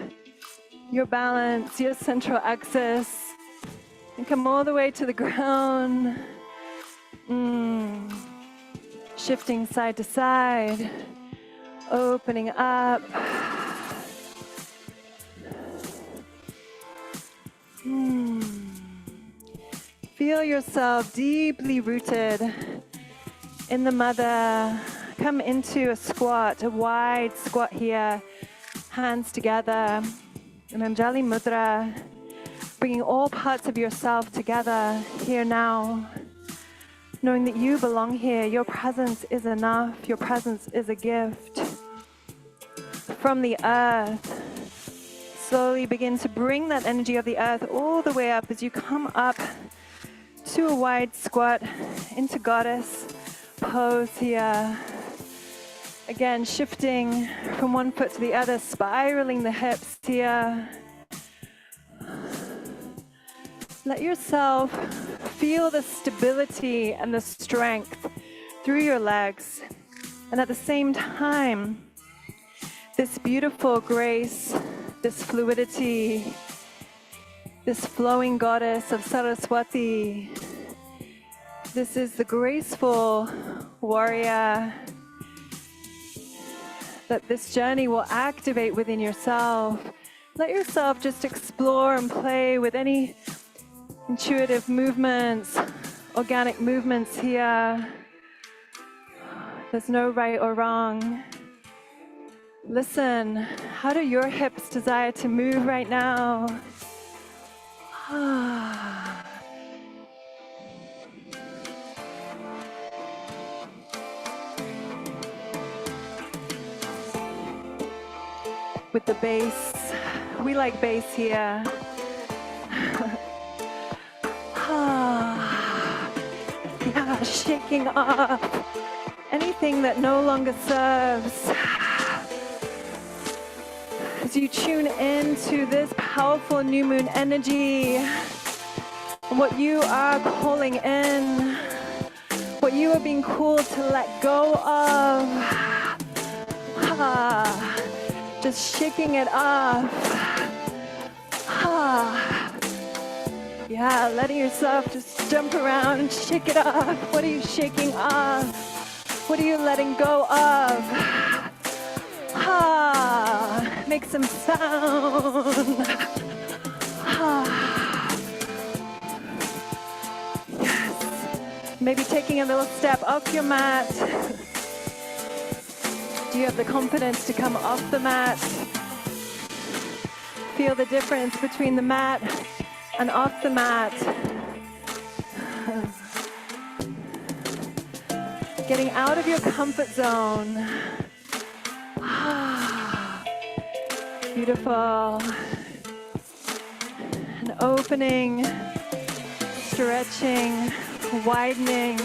your balance, your central axis, and come all the way to the ground. Shifting side to side, opening up. Feel yourself deeply rooted in the mother. Come into a squat, a wide squat here. Hands together, an Anjali Mudra, bringing all parts of yourself together here now. knowing that you belong here. Your presence is enough. Your presence is a gift from the earth. Slowly begin to bring that energy of the earth all the way up as you come up to a wide squat into goddess pose here. Again, shifting from one foot to the other, spiraling the hips here. Let yourself feel the stability and the strength through your legs. And at the same time, this beautiful grace, this fluidity, this flowing goddess of Saraswati. This is the graceful warrior that this journey will activate within yourself. Let yourself just explore and play with any intuitive movements, organic movements here. There's no right or wrong. Listen, how do your hips desire to move right now? With the bass, we like bass here. Yeah, shaking off anything that no longer serves. As you tune into this powerful new moon energy, what you are calling in, what you are being called to let go of, just shaking it off. Yeah, letting yourself just jump around and shake it off. What are you shaking off? What are you letting go of? Make some sound. Yes. Maybe taking a little step off your mat. Do you have the confidence to come off the mat? Feel the difference between the mat and off the mat. Getting out of your comfort zone. Beautiful. And opening, stretching, widening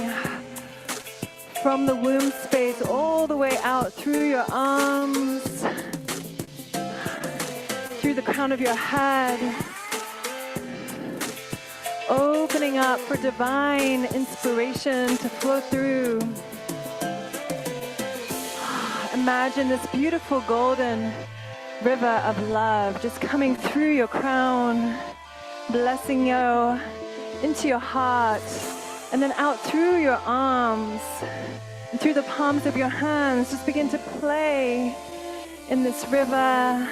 from the womb space all the way out through your arms, through the crown of your head. Opening up for divine inspiration to flow through. Imagine this beautiful golden river of love just coming through your crown, blessing you into your heart, and then out through your arms and through the palms of your hands. Just begin to play in this river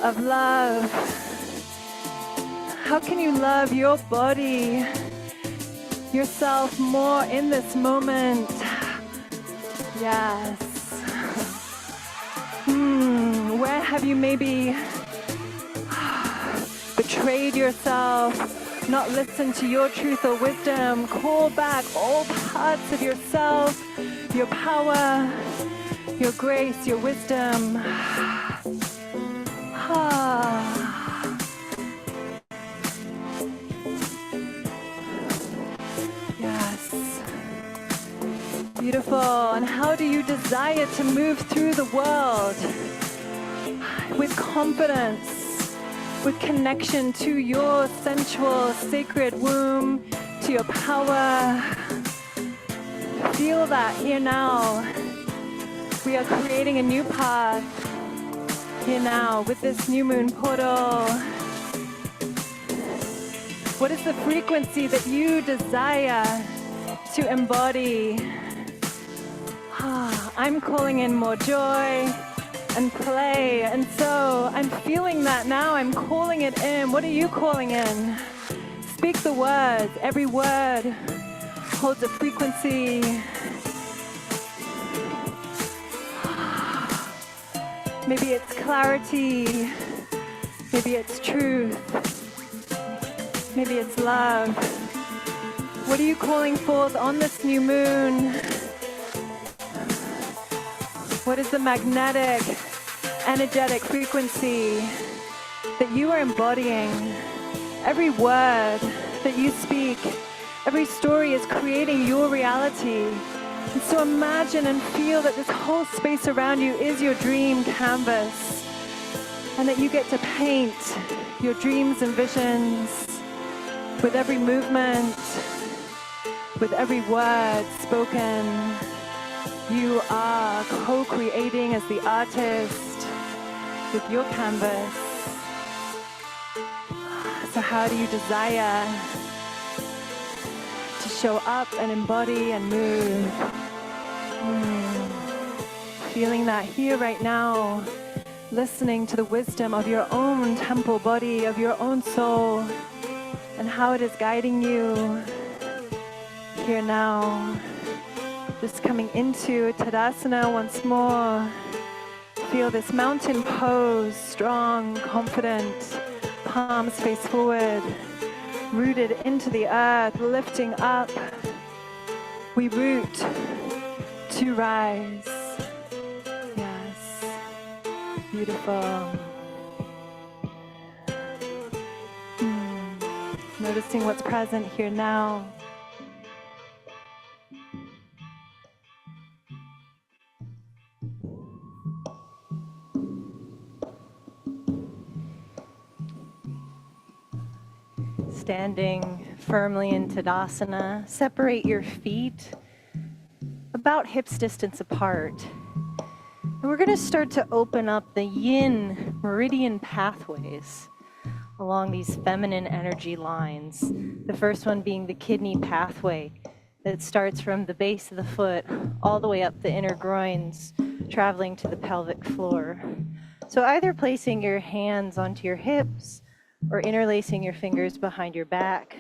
of love. How can you love your body, yourself more in this moment? Yes. Where have you maybe betrayed yourself, not listened to your truth or wisdom? Call back all parts of yourself, your power, your grace, your wisdom. Yes. Beautiful. And how do you desire to move through the world? With confidence, with connection to your sensual, sacred womb, to your power. Feel that here now. We are creating a new path here now with this new moon portal. What is the frequency that you desire to embody? I'm calling in more joy and play, and so I'm feeling that now. I'm calling it in. What are you calling in? Speak the words. Every word holds a frequency. Maybe it's clarity. Maybe it's truth. Maybe it's love. What What are you calling forth on this new moon? What is the magnetic, energetic frequency that you are embodying? Every word that you speak, every story is creating your reality. And so imagine and feel that this whole space around you is your dream canvas, and that you get to paint your dreams and visions with every movement, with every word spoken. You are co-creating as the artist with your canvas. So how do you desire to show up and embody and move? Feeling that here right now, listening to the wisdom of your own temple body, of your own soul, and how it is guiding you here now. Just coming into Tadasana once more. Feel this mountain pose, strong, confident, palms face forward, rooted into the earth, lifting up. We root to rise. Yes, beautiful. Noticing what's present here now. Standing firmly in Tadasana, separate your feet about hips distance apart. And we're going to start to open up the yin meridian pathways along these feminine energy lines. The first one being the kidney pathway that starts from the base of the foot all the way up the inner groins, traveling to the pelvic floor. So either placing your hands onto your hips or interlacing your fingers behind your back.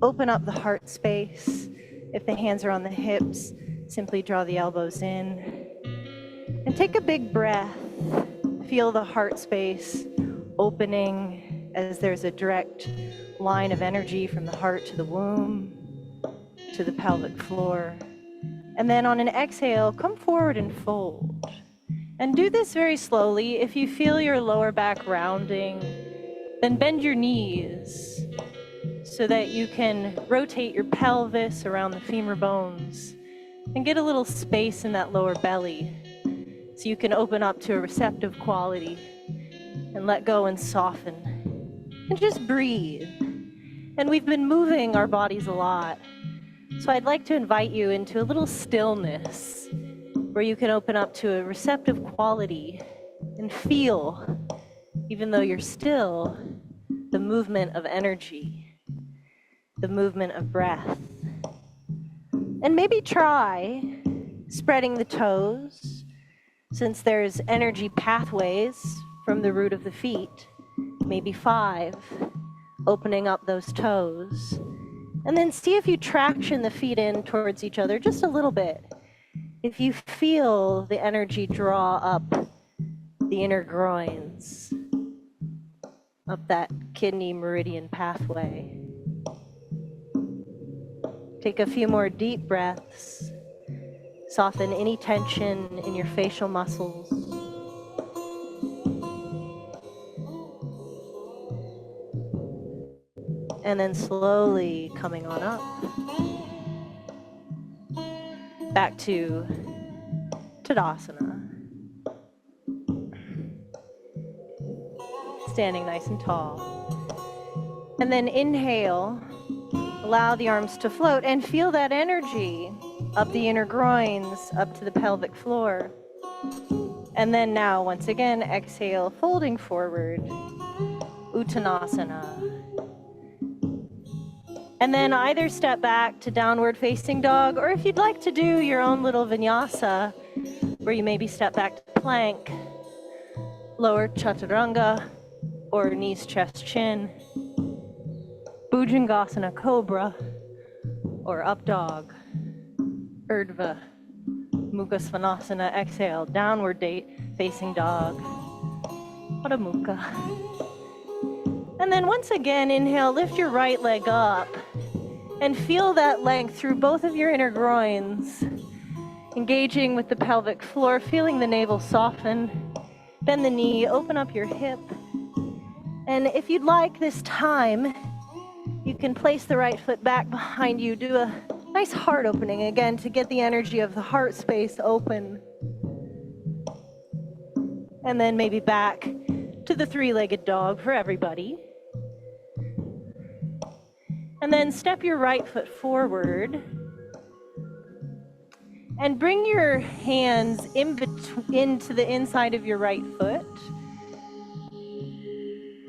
Open up the heart space. If the hands are on the hips, simply draw the elbows in. And take a big breath. Feel the heart space opening as there's a direct line of energy from the heart to the womb, to the pelvic floor. And then on an exhale, come forward and fold. And do this very slowly. If you feel your lower back rounding, then bend your knees so that you can rotate your pelvis around the femur bones and get a little space in that lower belly so you can open up to a receptive quality and let go and soften and just breathe. And we've been moving our bodies a lot, so I'd like to invite you into a little stillness where you can open up to a receptive quality and feel, even though you're still, the movement of energy, the movement of breath. And maybe try spreading the toes, since there's energy pathways from the root of the feet, maybe 5, opening up those toes. And then see if you traction the feet in towards each other just a little bit. If you feel the energy draw up the inner groins, up that kidney meridian pathway. Take a few more deep breaths. Soften any tension in your facial muscles. And then slowly coming on up. Back to Tadasana. Standing nice and tall. And then inhale, allow the arms to float and feel that energy up the inner groins, up to the pelvic floor. And then now, once again, exhale, folding forward, Uttanasana. And then either step back to downward facing dog, or if you'd like to do your own little vinyasa, where you maybe step back to plank, lower chaturanga, or knees, chest, chin, Bhujangasana, cobra, or up dog, Urdhva, Mukha Svanasana, exhale, downward facing dog, Adho Mukha. And then once again, inhale, lift your right leg up And feel that length through both of your inner groins, engaging with the pelvic floor, feeling the navel soften. Bend the knee, open up your hip. And if you'd like this time, you can place the right foot back behind you. Do a nice heart opening again to get the energy of the heart space open. And then maybe back to the three-legged dog for everybody. And then step your right foot forward and bring your hands into the inside of your right foot.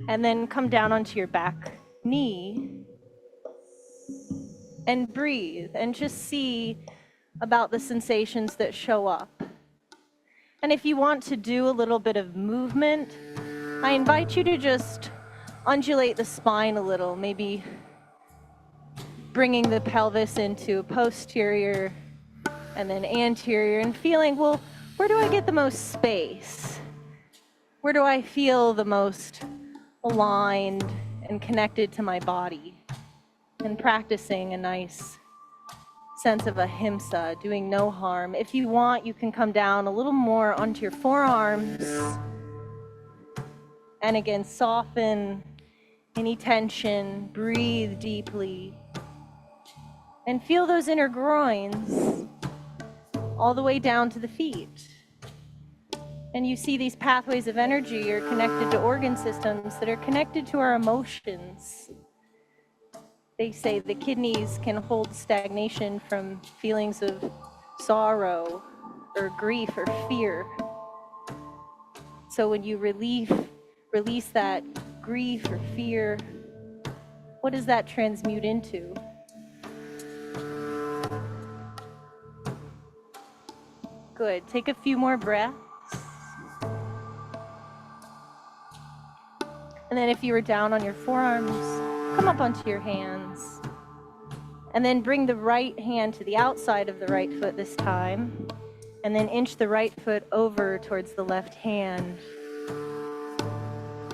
And then come down onto your back knee and breathe and just see about the sensations that show up. And if you want to do a little bit of movement, I invite you to just undulate the spine a little, maybe bringing the pelvis into posterior and then anterior and feeling, well, where do I get the most space? Where do I feel the most aligned and connected to my body? And practicing a nice sense of ahimsa, doing no harm. If you want, you can come down a little more onto your forearms. And again, soften any tension, breathe deeply. And feel those inner groins all the way down to the feet. And you see these pathways of energy are connected to organ systems that are connected to our emotions. They say the kidneys can hold stagnation from feelings of sorrow or grief or fear. So when you release that grief or fear, what does that transmute into? Good. Take a few more breaths. And then if you were down on your forearms, come up onto your hands. And then bring the right hand to the outside of the right foot this time. And then inch the right foot over towards the left hand.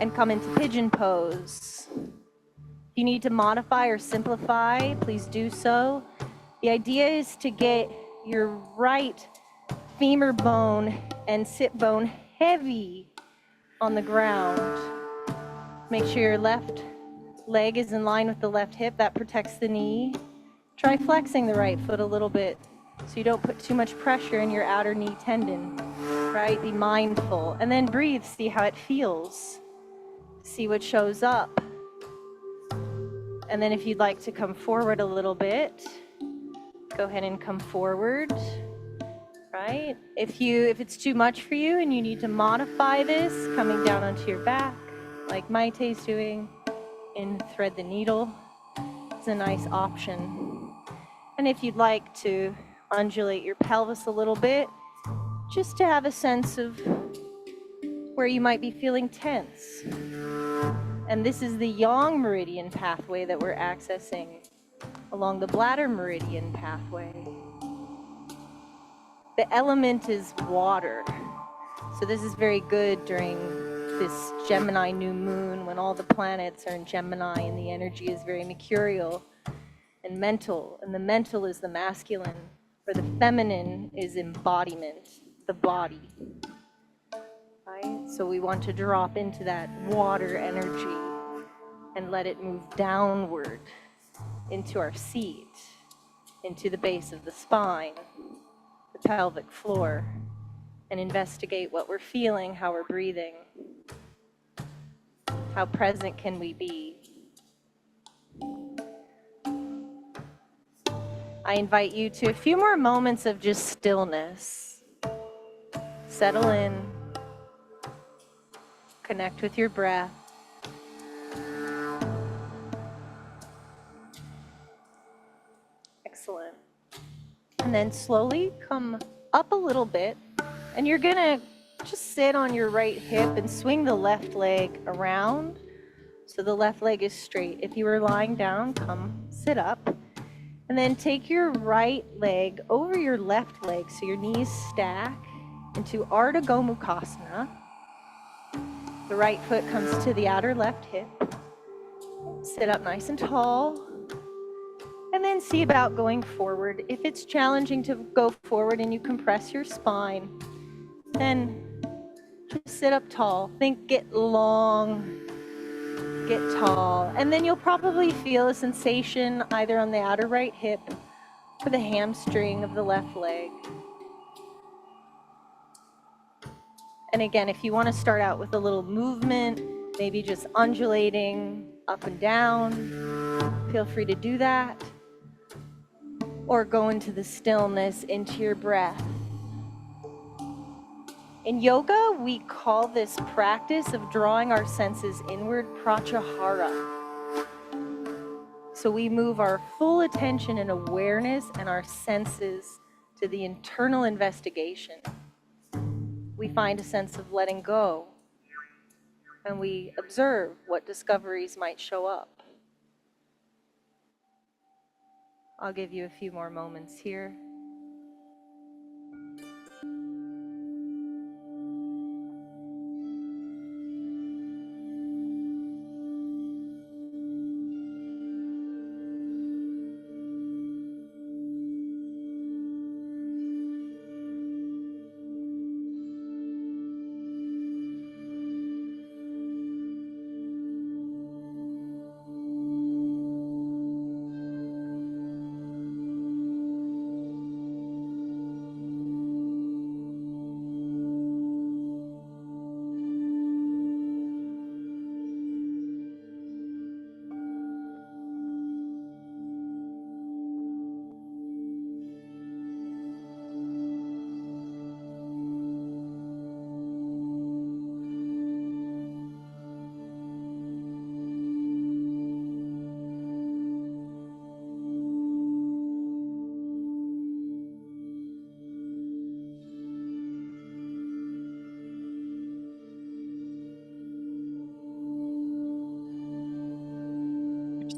And come into pigeon pose. If you need to modify or simplify, please do so. The idea is to get your right femur bone and sit bone heavy on the ground. Make sure your left leg is in line with the left hip. That protects the knee. Try flexing the right foot a little bit so you don't put too much pressure in your outer knee tendon, right? Be mindful. And then breathe, see how it feels. See what shows up. And then if you'd like to come forward a little bit, go ahead and come forward, right? If it's too much for you and you need to modify this, coming down onto your back, like Maite's doing, and thread the needle, it's a nice option. And if you'd like to undulate your pelvis a little bit, just to have a sense of where you might be feeling tense. And this is the yang meridian pathway that we're accessing along the bladder meridian pathway. The element is water. So this is very good during this Gemini new moon when all the planets are in Gemini and the energy is very mercurial and mental. And the mental is the masculine, where the feminine is embodiment, the body. Right? So we want to drop into that water energy and let it move downward into our seat, into the base of the spine, the pelvic floor, and investigate what we're feeling, how we're breathing. How present can we be? I invite you to a few more moments of just stillness. Settle in. Connect with your breath. Excellent. And then slowly come up a little bit, and you're gonna just sit on your right hip and swing the left leg around so the left leg is straight. If you were lying down, come sit up. And then take your right leg over your left leg so your knees stack into Ardha Gomukhasana. The right foot comes to the outer left hip. Sit up nice and tall. And then see about going forward. If it's challenging to go forward and you compress your spine, then just sit up tall. Think get long, get tall. And then you'll probably feel a sensation either on the outer right hip or the hamstring of the left leg. And again, if you want to start out with a little movement, maybe just undulating up and down, feel free to do that. Or go into the stillness, into your breath. In yoga, we call this practice of drawing our senses inward pratyahara. So we move our full attention and awareness and our senses to the internal investigation. We find a sense of letting go, and we observe what discoveries might show up. I'll give you a few more moments here.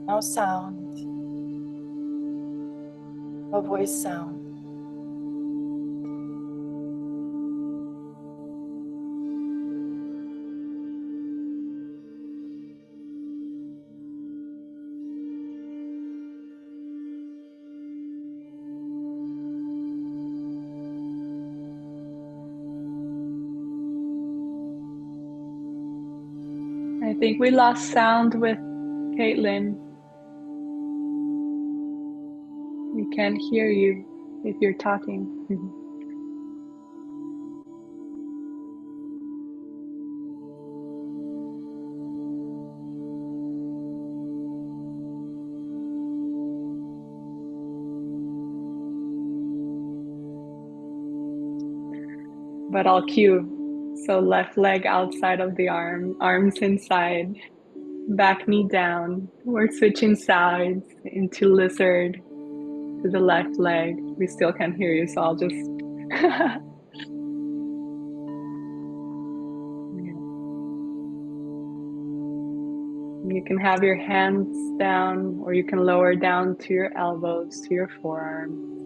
No sound, no voice sound. I think we lost sound with Caitlin. We can't hear you if you're talking. But I'll cue. So left leg outside of the arm, arms inside, back knee down. We're switching sides into lizard to the left leg. We still can't hear you, so I'll just You can have your hands down, or you can lower down to your elbows, to your forearms.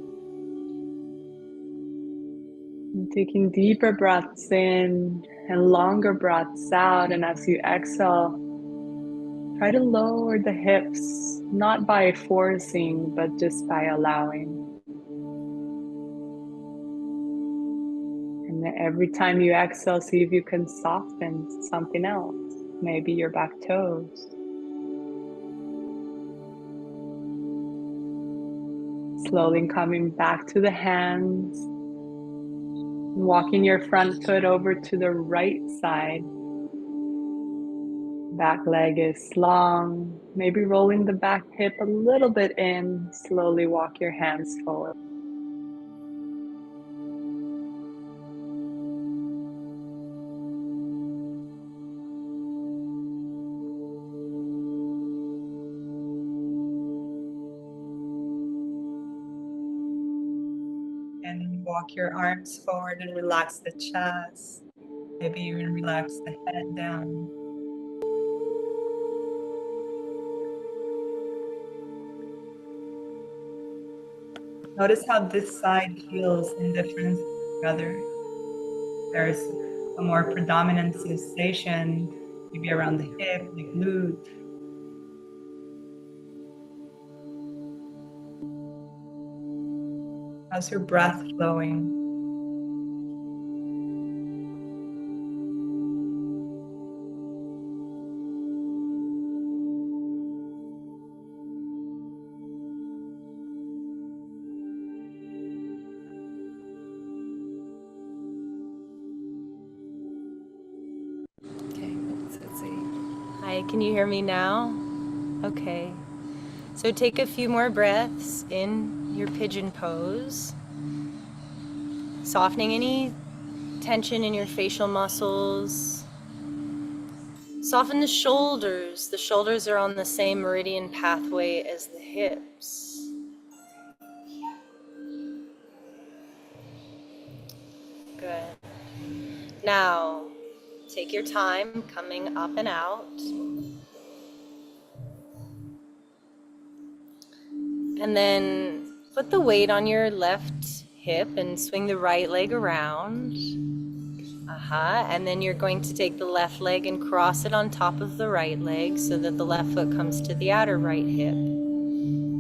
And taking deeper breaths in and longer breaths out. And as you exhale, try to lower the hips, not by forcing, but just by allowing. And every time you exhale, see if you can soften something else. Maybe your back toes. Slowly coming back to the hands. Walking your front foot over to the right side. Back leg is long. Maybe rolling the back hip a little bit in. Slowly walk your hands forward. And walk your arms forward and relax the chest. Maybe even relax the head down. Notice how this side feels in difference to the other. There's a more predominant sensation, maybe around the hip, the glute. How's your breath flowing? Okay, let's see. Hi, can you hear me now? Okay. So take a few more breaths in your pigeon pose, softening any tension in your facial muscles. Soften the shoulders. The shoulders are on the same meridian pathway as the hips. Good. Now, take your time coming up and out. And then put the weight on your left hip and swing the right leg around. And then you're going to take the left leg and cross it on top of the right leg so that the left foot comes to the outer right hip.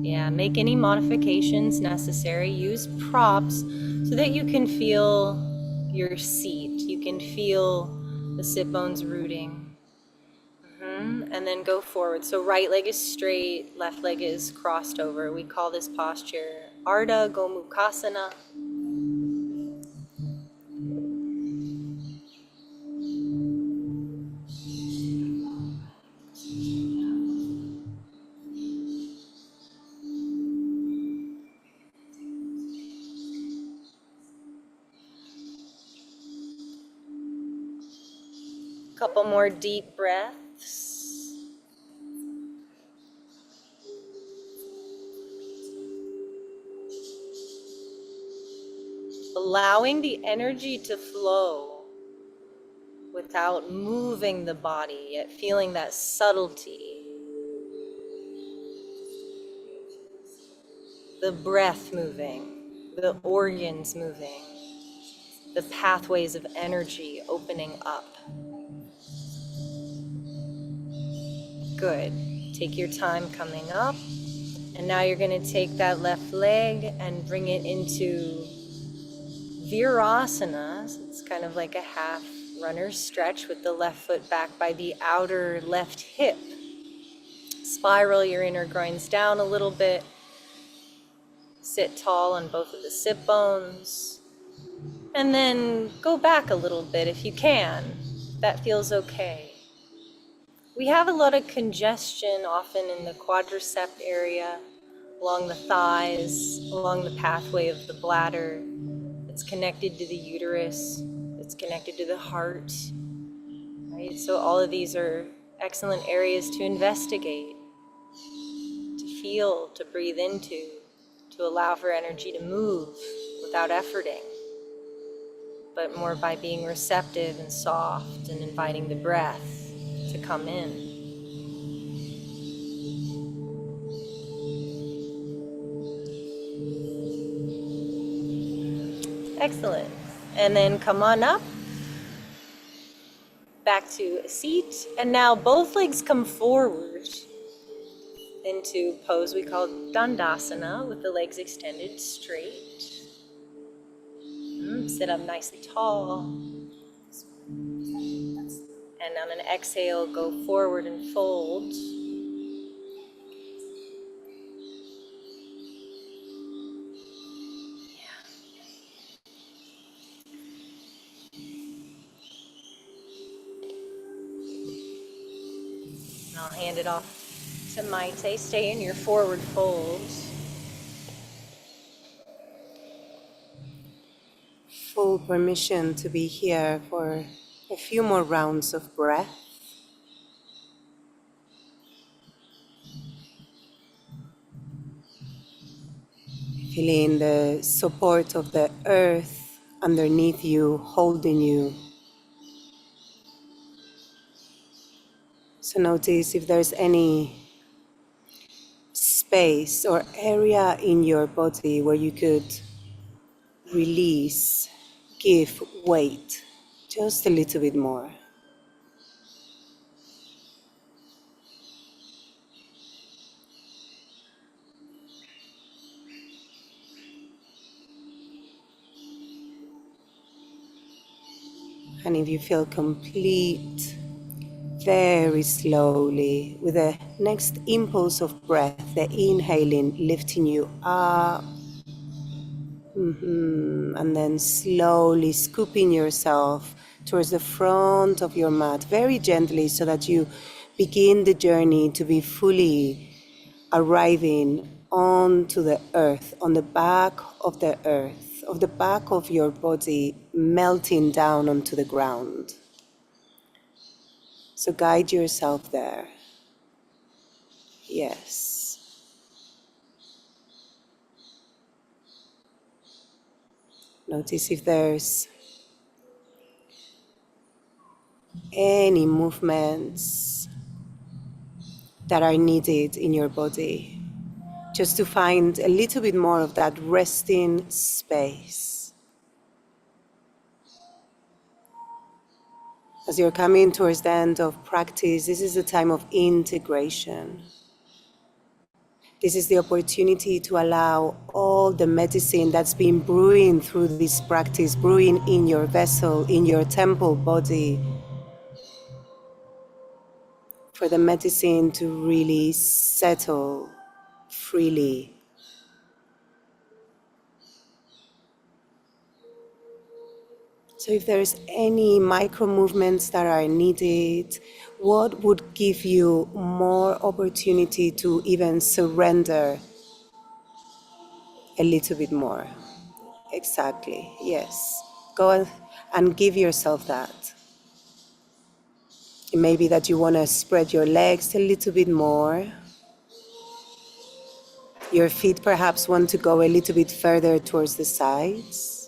Yeah, make any modifications necessary. Use props so that you can feel your seat. You can feel the sit bones rooting. And then go forward. So right leg is straight, left leg is crossed over. We call this posture Ardha Gomukhasana. Couple more deep breaths. Allowing the energy to flow without moving the body, yet feeling that subtlety. The breath moving, the organs moving, the pathways of energy opening up. Good. Take your time coming up. And now you're going to take that left leg and bring it into virasana. So it's kind of like a half runner's stretch with the left foot back by the outer left hip. Spiral your inner groins down a little bit. Sit tall on both of the sit bones. And then go back a little bit if you can. That feels okay. We have a lot of congestion often in the quadricep area, along the thighs, along the pathway of the bladder. It's connected to the uterus. It's connected to the heart. Right? So all of these are excellent areas to investigate, to feel, to breathe into, to allow for energy to move without efforting, but more by being receptive and soft and inviting the breath to come in. Excellent. And then come on up, back to a seat. And now both legs come forward into pose we call Dandasana, with the legs extended straight. Sit up nice and tall. And on an exhale, go forward and fold. And I'll hand it off to Maite. Stay in your forward fold. Full permission to be here for a few more rounds of breath. Feeling the support of the earth underneath you, holding you. So notice if there's any space or area in your body where you could release, give weight, just a little bit more. And if you feel complete, very slowly, with the next impulse of breath, the inhaling, lifting you up. And then slowly scooping yourself towards the front of your mat, very gently, so that you begin the journey to be fully arriving onto the earth, on the back of the earth, of the back of your body, melting down onto the ground. So guide yourself there. Yes. Notice if there's any movements that are needed in your body, just to find a little bit more of that resting space. As you're coming towards the end of practice, this is a time of integration. This is the opportunity to allow all the medicine that's been brewing through this practice, brewing in your vessel, in your temple body, for the medicine to really settle freely. So if there's any micro movements that are needed, what would give you more opportunity to even surrender a little bit more? Exactly, yes. Go and give yourself that. It may be that you want to spread your legs a little bit more. Your feet perhaps want to go a little bit further towards the sides.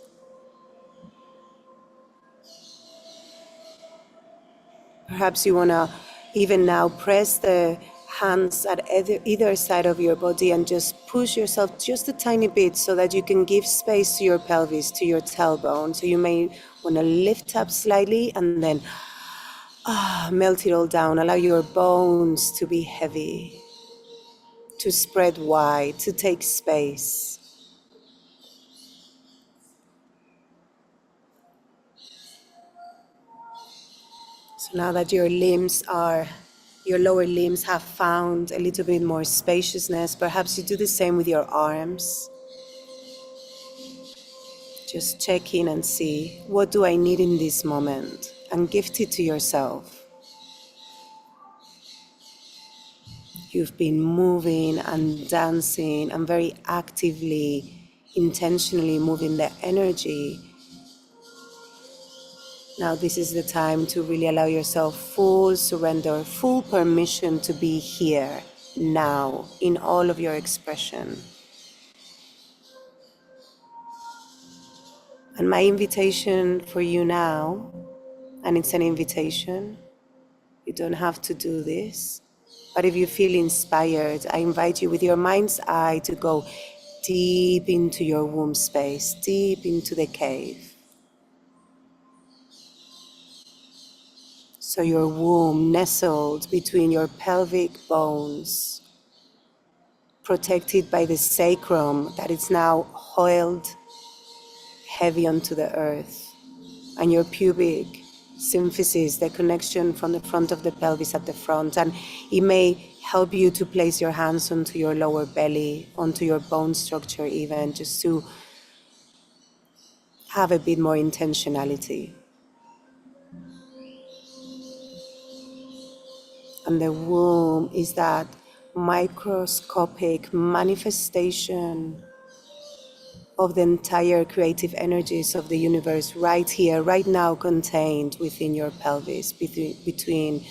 Perhaps you want to even now press the hands at either side of your body and just push yourself just a tiny bit so that you can give space to your pelvis, to your tailbone. So you may want to lift up slightly and then melt it all down. Allow your bones to be heavy, to spread wide, to take space. So now that your lower limbs have found a little bit more spaciousness, perhaps you do the same with your arms. Just check in and see, what do I need in this moment? And gift it to yourself. You've been moving and dancing and very actively, intentionally moving the energy. Now this is the time to really allow yourself full surrender, full permission to be here, now, in all of your expression. And my invitation for you now, and it's an invitation, you don't have to do this, but if you feel inspired, I invite you with your mind's eye to go deep into your womb space, deep into the cave. So your womb nestled between your pelvic bones, protected by the sacrum that is now oiled heavy onto the earth, and your pubic symphysis, the connection from the front of the pelvis at the front. And it may help you to place your hands onto your lower belly, onto your bone structure even, just to have a bit more intentionality. And the womb is that microscopic manifestation of the entire creative energies of the universe right here, right now, contained within your pelvis, within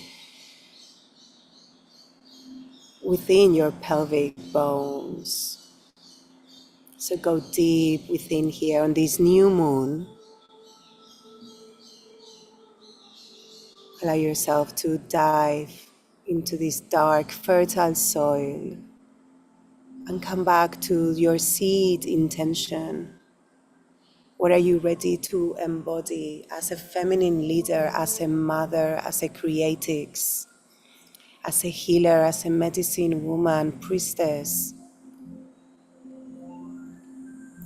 your pelvic bones. So go deep within here on this new moon. Allow yourself to dive into this dark, fertile soil and come back to your seed intention. What are you ready to embody as a feminine leader, as a mother, as a creatrix, as a healer, as a medicine woman, priestess?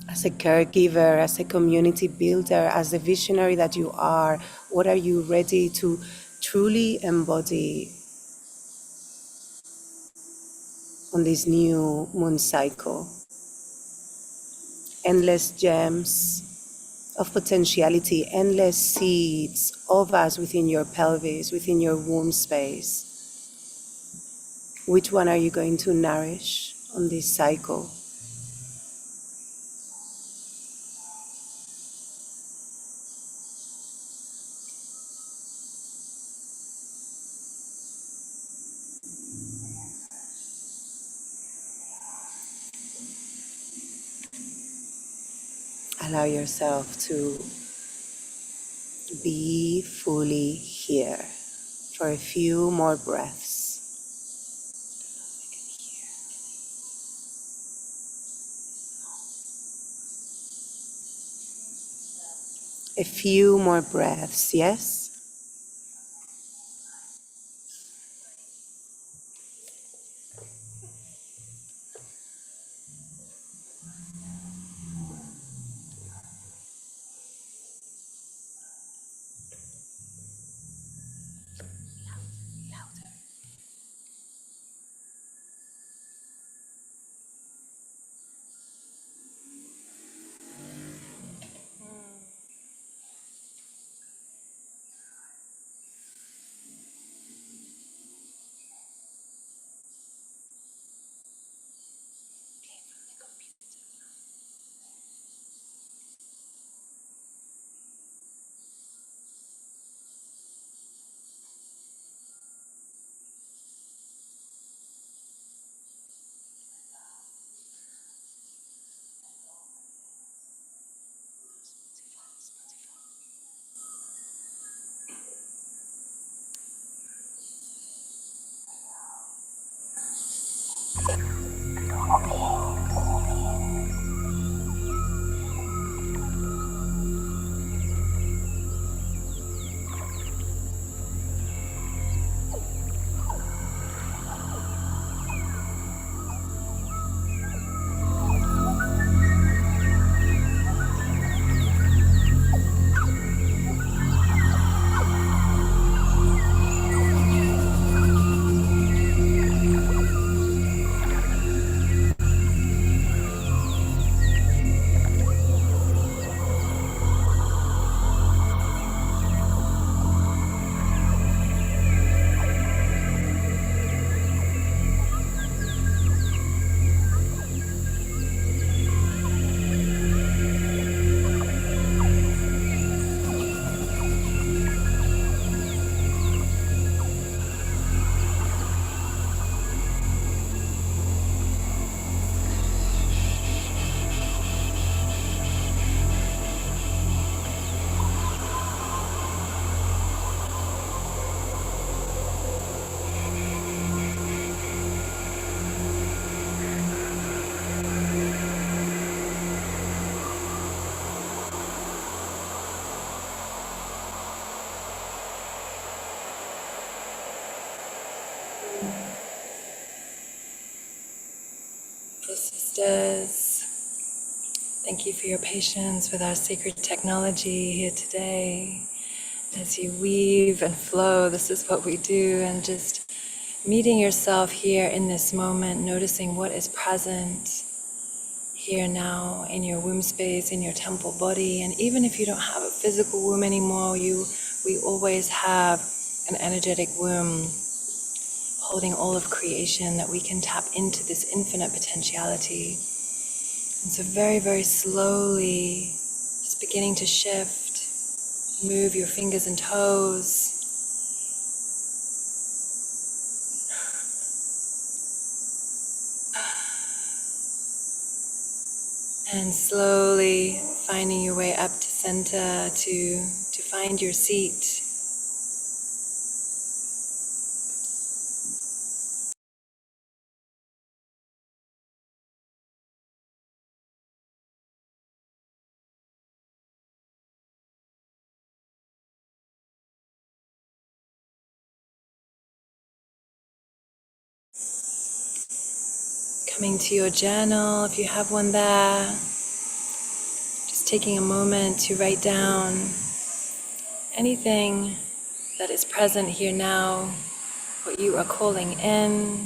as a caregiver, as a community builder, as the visionary that you are? What are you ready to truly embody on this new moon cycle? Endless gems of potentiality, endless seeds of us within your pelvis, within your womb space. Which one are you going to nourish on this cycle? Allow yourself to be fully here for a few more breaths. A few more breaths, yes? Sisters, thank you for your patience with our sacred technology here today. As you weave and flow, this is what we do, and just meeting yourself here in this moment, noticing what is present here now in your womb space, in your temple body. And even if you don't have a physical womb anymore, we always have an energetic womb holding all of creation, that we can tap into this infinite potentiality. And so very, very slowly, just beginning to shift, move your fingers and toes. And slowly finding your way up to center to find your seat. Coming to your journal, if you have one there. taking a moment to write down anything that is present here now, what you are calling in.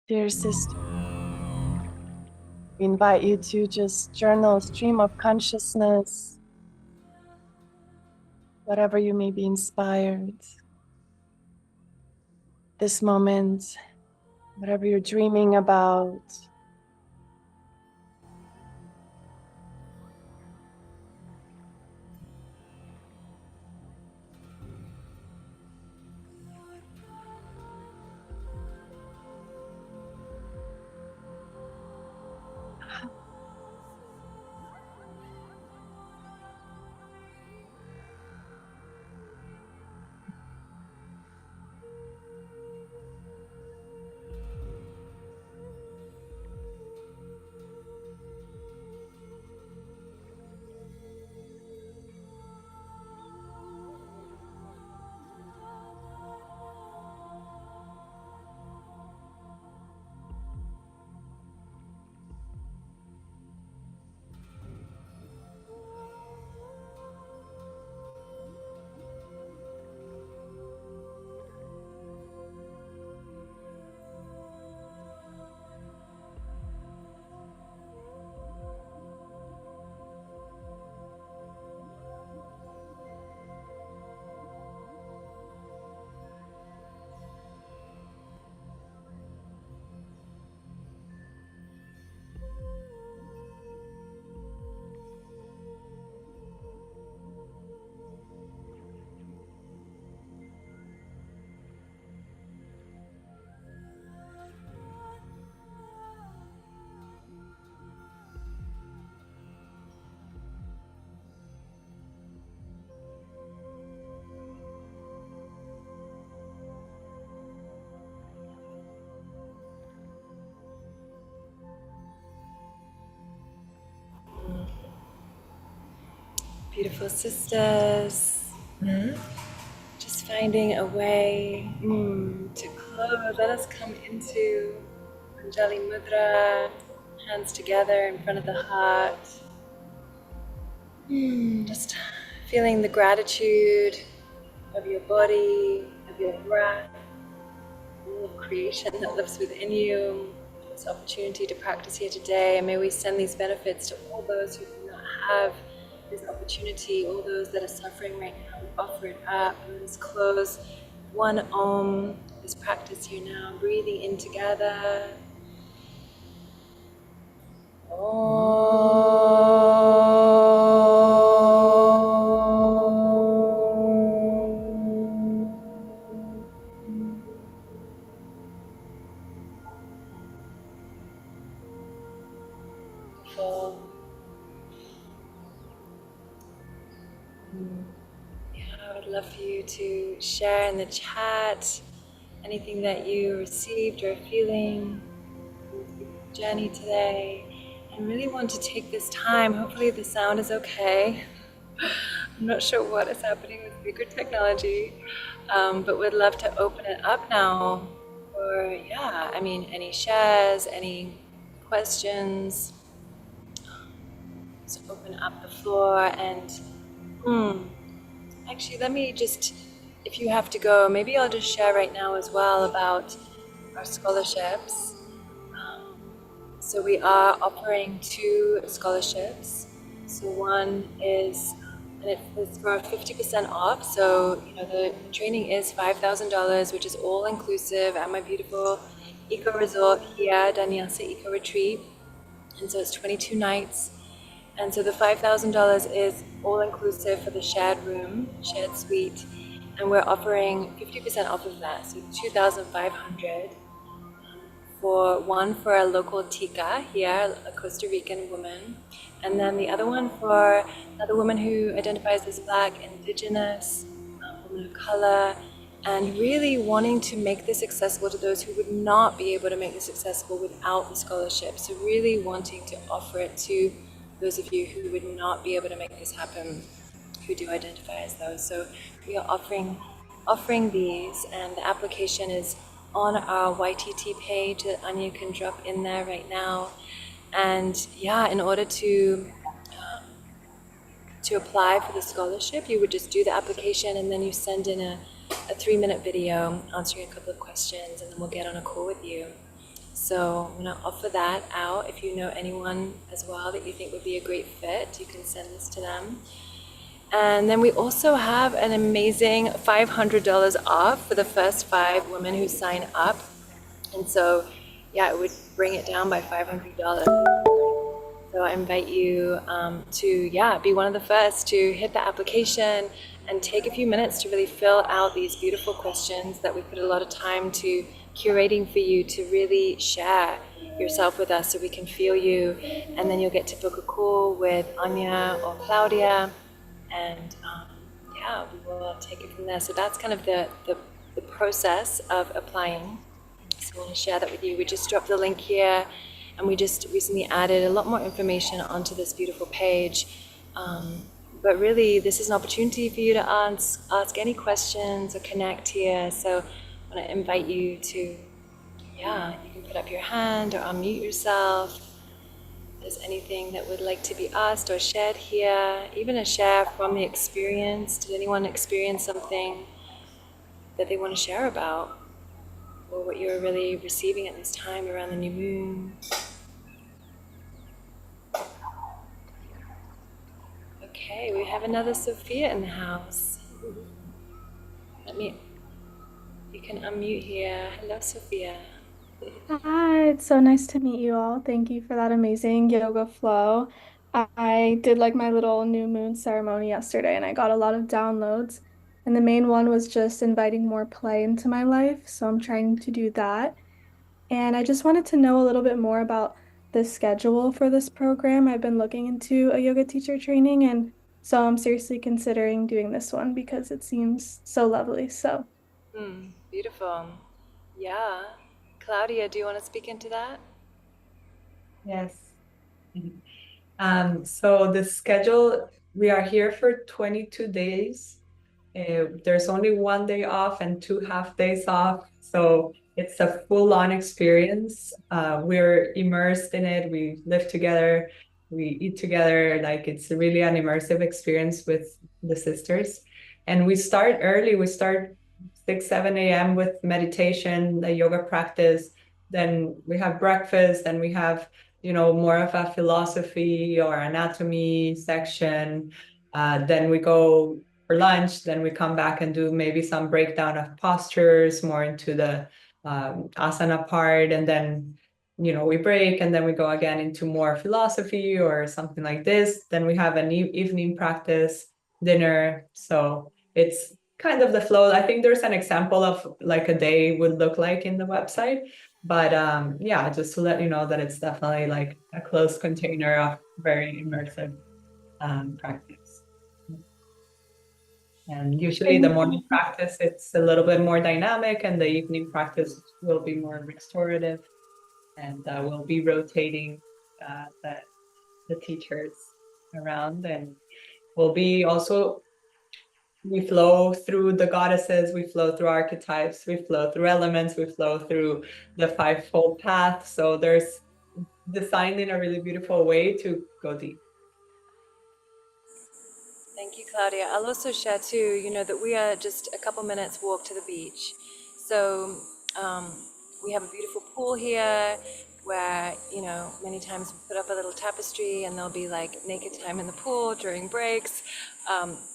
Dear sister, we invite you to just journal, stream of consciousness, whatever you may be inspired. This moment, whatever you're dreaming about. Beautiful sisters. Just finding a way to close. Let us come into Anjali Mudra, hands together in front of the heart. Just feeling the gratitude of your body, of your breath, all of creation that lives within you, this opportunity to practice here today. And may we send these benefits to all those who do not have this opportunity, all those that are suffering right now. We offer it up. Let us close one Om, this practice here now, breathing in together. Beautiful. I would love for you to share in the chat anything that you received or feeling with your journey today. And really want to take this time. Hopefully the sound is okay. I'm not sure what is happening with speaker technology, but would love to open it up now for, any shares, any questions. Just open up the floor and actually, let me just, if you have to go, maybe I'll just share right now as well about our scholarships. So we are offering 2 scholarships. So one is, and it's for 50% off. So, the training is $5,000, which is all inclusive at my beautiful eco resort here, Danyasa Eco-Retreat. And so it's 22 nights. And so the $5,000 is all inclusive for the shared room, shared suite, and we're offering 50% off of that, so $2,500. for one for a local tica here, a Costa Rican woman, and then the other one for another woman who identifies as Black, Indigenous, woman of color, and really wanting to make this accessible to those who would not be able to make this accessible without the scholarship. So really wanting to offer it to those of you who would not be able to make this happen, who do identify as those. So we are offering these, and the application is on our YTT page that Anya can drop in there right now. And yeah, in order to apply for the scholarship, you would just do the application and then you send in a 3-minute video answering a couple of questions, and then we'll get on a call with you. So I'm going to offer that out. If you know anyone as well that you think would be a great fit, you can send this to them. And then we also have an amazing $500 off for the first 5 women who sign up. And so, yeah, it would bring it down by $500. So I invite you to, be one of the first to hit the application and take a few minutes to really fill out these beautiful questions that we put a lot of time to curating for you to really share yourself with us so we can feel you. And then you'll get to book a call with Anya or Claudia. And we will take it from there. So that's kind of the process of applying. So I want to share that with you. We just dropped the link here, and we just recently added a lot more information onto this beautiful page. But really, this is an opportunity for you to ask any questions or connect here. So I want to invite you to, you can put up your hand or unmute yourself. If there's anything that would like to be asked or shared here, even a share from the experience. Did anyone experience something that they want to share about? Or what you're really receiving at this time around the new moon? Okay, we have another Sophia in the house. You can unmute here. Hello, Sophia. Hi, it's so nice to meet you all. Thank you for that amazing yoga flow. I did like my little new moon ceremony yesterday and I got a lot of downloads. And the main one was just inviting more play into my life. So I'm trying to do that. And I just wanted to know a little bit more about the schedule for this program. I've been looking into a yoga teacher training, and so I'm seriously considering doing this one because it seems so lovely. So Beautiful. Yeah. Claudia, do you want to speak into that? Yes. So the schedule, we are here for 22 days. There's only 1 day off and 2 half days off. So it's a full-on experience. We're immersed in it. We live together. We eat together. Like, it's really an immersive experience with the sisters. And we start early. We start 6, 7 a.m. with meditation, the yoga practice. Then we have breakfast, and we have, more of a philosophy or anatomy section. Then we go for lunch, then we come back and do maybe some breakdown of postures, more into the asana part, and then we break, and then we go again into more philosophy or something like this. Then we have an evening practice, dinner. So it's kind of the flow. I think there's an example of like a day would look like in the website, but just to let you know that it's definitely like a closed container of very immersive practice. And usually the morning practice, it's a little bit more dynamic, and the evening practice will be more restorative. And we'll be rotating the teachers around, and we'll be also, we flow through the goddesses, we flow through archetypes, we flow through elements, we flow through the 5-fold path. So there's designed in a really beautiful way to go deep. Thank you, Claudia. I'll also share too, that we are just a couple minutes walk to the beach. So we have a beautiful pool here where, many times we put up a little tapestry and there'll be like naked time in the pool during breaks.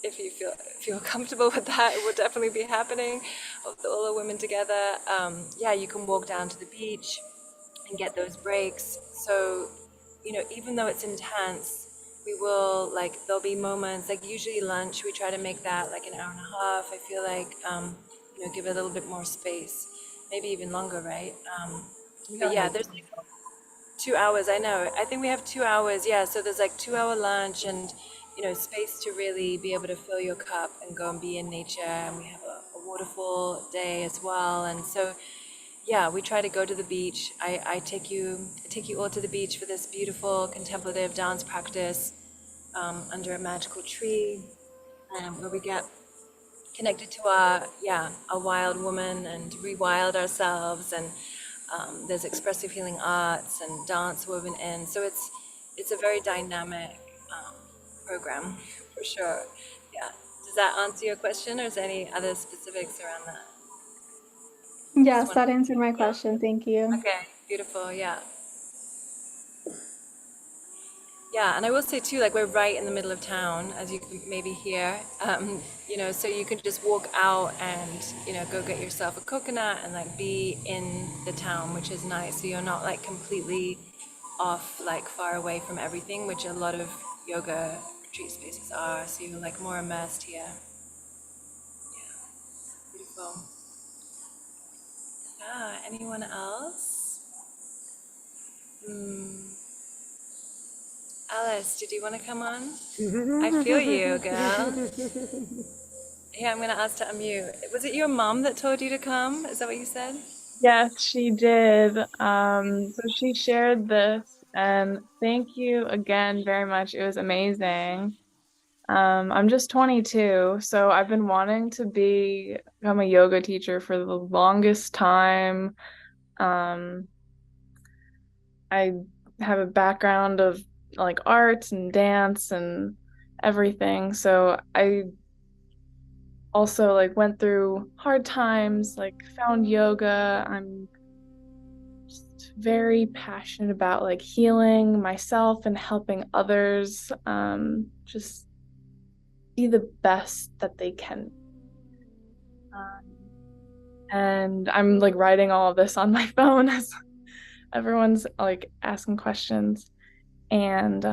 If you feel comfortable with that, it will definitely be happening with all the women together. You can walk down to the beach and get those breaks. So, even though it's intense, we will, there'll be moments, usually lunch, we try to make that like an hour and a half. I feel like, give it a little bit more space, maybe even longer, right? But yeah, there's like 2 hours. I know. I think we have 2 hours. Yeah. So there's like 2 hour lunch and, space to really be able to fill your cup and go and be in nature. And we have a waterfall day as well. And so, yeah, we try to go to the beach. I take you all to the beach for this beautiful contemplative dance practice under a magical tree, where we get connected to our wild woman and rewild ourselves. And there's expressive healing arts and dance woven in. So it's a very dynamic program for sure. Yeah. Does that answer your question, or is there any other specifics around that? Yes, that answered my question. Thank you. Okay, beautiful. Yeah. Yeah, and I will say too, like we're right in the middle of town, as you can maybe hear. So you can just walk out and go get yourself a coconut and like be in the town, which is nice. So you're not like completely off, like far away from everything, which a lot of yoga retreat spaces are. So you're like more immersed here. Yeah, beautiful. Yeah, anyone else? Alice, did you want to come on? I feel you, girl. Yeah, I'm going to ask to unmute. Was it your mom that told you to come? Is that what you said? Yes, she did. So she shared this, and thank you again very much. It was amazing. I'm just 22, so I've been wanting to become a yoga teacher for the longest time. I have a background of like art and dance and everything, so I also like went through hard times, like found yoga. I'm just very passionate about like healing myself and helping others just be the best that they can. And I'm like writing all of this on my phone as everyone's like asking questions. And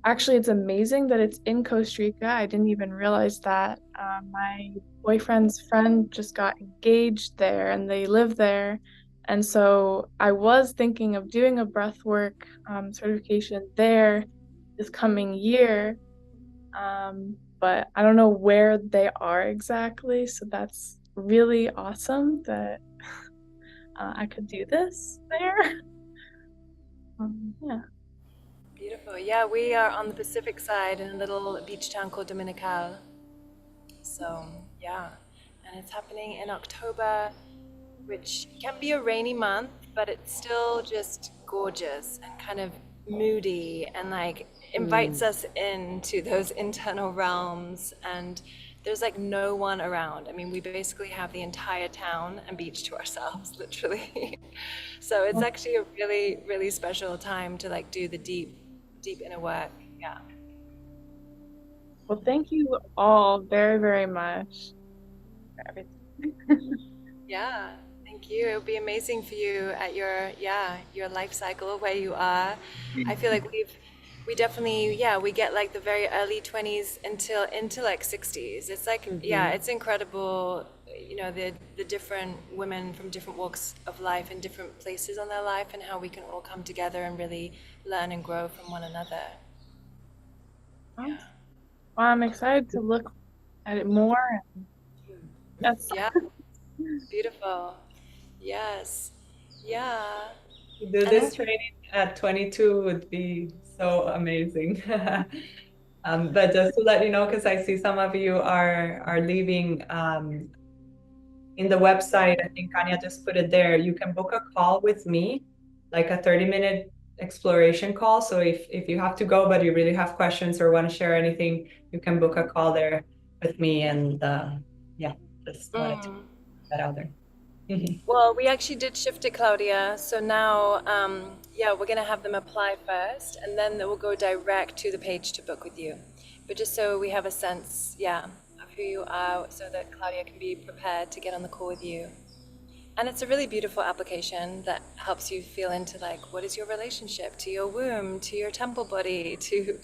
it's amazing that it's in Costa Rica. I didn't even realize that. My boyfriend's friend just got engaged there and they live there. And so I was thinking of doing a breathwork certification there this coming year. But I don't know where they are exactly. So that's really awesome that I could do this there. Yeah. Beautiful. Yeah, we are on the Pacific side in a little beach town called Dominical. So, yeah. And it's happening in October, which can be a rainy month, but it's still just gorgeous and kind of moody and like invites us into those internal realms. And there's like no one around. I mean, we basically have the entire town and beach to ourselves, literally. So it's actually a really, really special time to like do the deep inner work. Yeah. Well, thank you all very, very much for everything. Yeah, thank you. It would be amazing for you at your life cycle where you are. I feel like we definitely, we get like the very early 20s into like 60s. It's like, it's incredible, the different women from different walks of life in different places on their life and how we can all come together and really learn and grow from one another. Well, I'm excited to look at it more. That's Beautiful. Yes. Yeah. To do this training at 22 would be so amazing. But just to let you know, because I see some of you are leaving in the website, I think Anya just put it there. You can book a call with me, like a 30-minute exploration call. So if you have to go, but you really have questions or want to share anything, you can book a call there with me. And just wanted to put that out there. Well, we actually did shift it, Claudia. So now, we're going to have them apply first, and then they will go direct to the page to book with you. But just so we have a sense, of who you are, so that Claudia can be prepared to get on the call with you. And it's a really beautiful application that helps you feel into like, what is your relationship to your womb, to your temple body, to,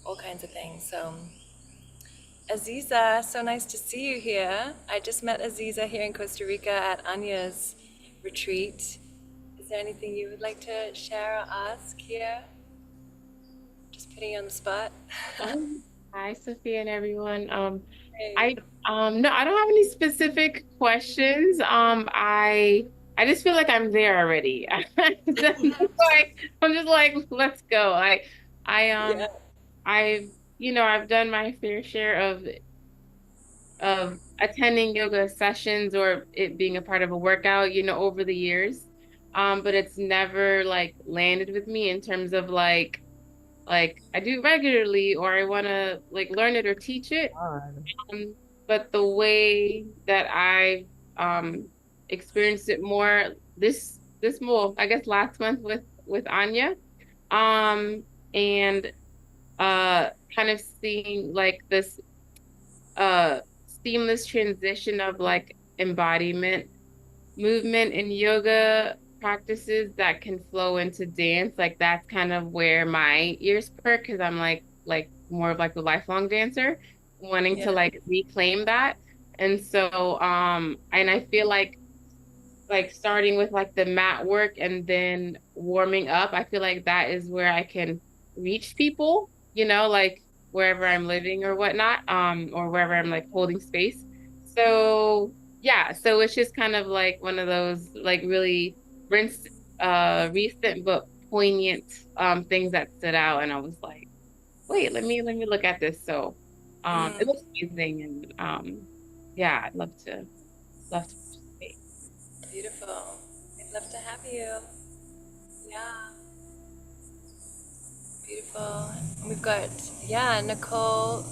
all kinds of things. So, Aziza, so nice to see you here. I just met Aziza here in Costa Rica at Anya's retreat. Is there anything you would like to share or ask here? Just putting you on the spot. Hi, Sophia and everyone. Hey. No, I don't have any specific questions. I just feel like I'm there already. I'm just like, let's go. Yeah. I've, I've done my fair share of attending yoga sessions or it being a part of a workout, over the years. But it's never like landed with me in terms of like I do regularly or I want to like learn it or teach it. But the way that I experienced it more this more, I guess last month with Anya, and kind of seeing like this seamless transition of like embodiment movement in yoga practices that can flow into dance. Like that's kind of where my ears perk because I'm like more of like a lifelong dancer, wanting to like reclaim that. And so and I feel like starting with like the mat work and then warming up, I feel like that is where I can reach people, like wherever I'm living or whatnot, or wherever I'm like holding space. So yeah, so it's just kind of like one of those like really recent but poignant things that stood out, and I was like, wait, let me look at this. So it looks amazing, and yeah, I'd love to participate. Beautiful. I'd love to have you. Yeah. Beautiful. And we've got, Nicole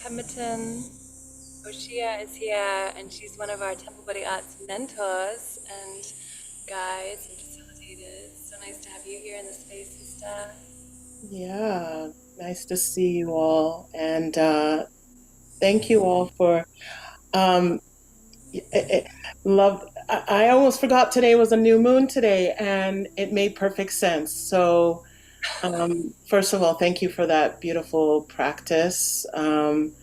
Pemberton Oshia is here, and she's one of our Temple Body Arts mentors and guides and facilitators. So nice to have you here in the space, sister. Yeah, nice to see you all. And thank you all for love. I almost forgot today was a new moon today, and it made perfect sense. So, first of all, thank you for that beautiful practice. And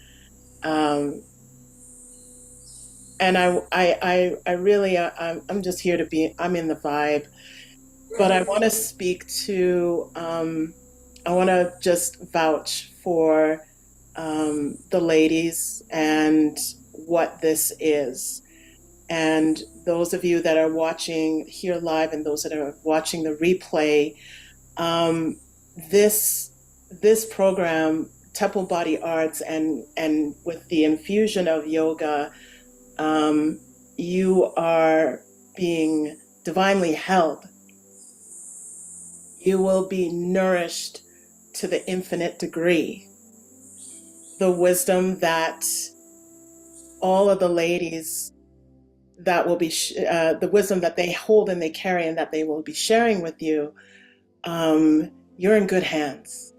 I really, I'm just here to be, I'm in the vibe, but I want to speak to, I want to just vouch for the ladies and what this is. And those of you that are watching here live and those that are watching the replay, this program, Temple Body Arts, and with the infusion of yoga, you are being divinely held. You will be nourished to the infinite degree. The wisdom that all of the ladies that will be, the wisdom that they hold and they carry and that they will be sharing with you, you're in good hands.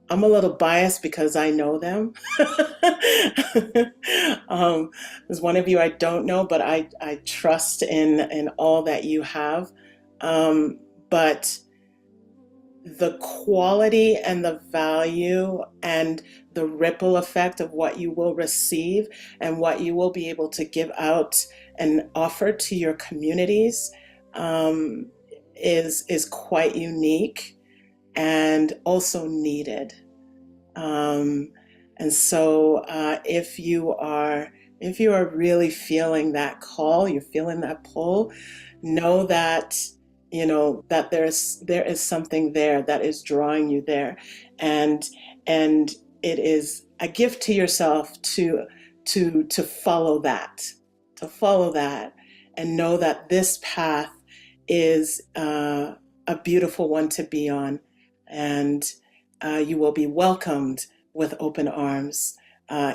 I'm a little biased because I know them. There's one of you I don't know, but I trust in all that you have. But the quality and the value and the ripple effect of what you will receive and what you will be able to give out and offer to your communities is quite unique and also needed. And so if you are really feeling that call, you're feeling that pull, know that that there is something there that is drawing you there, and it is a gift to yourself to follow that, and know that this path is a beautiful one to be on, and you will be welcomed with open arms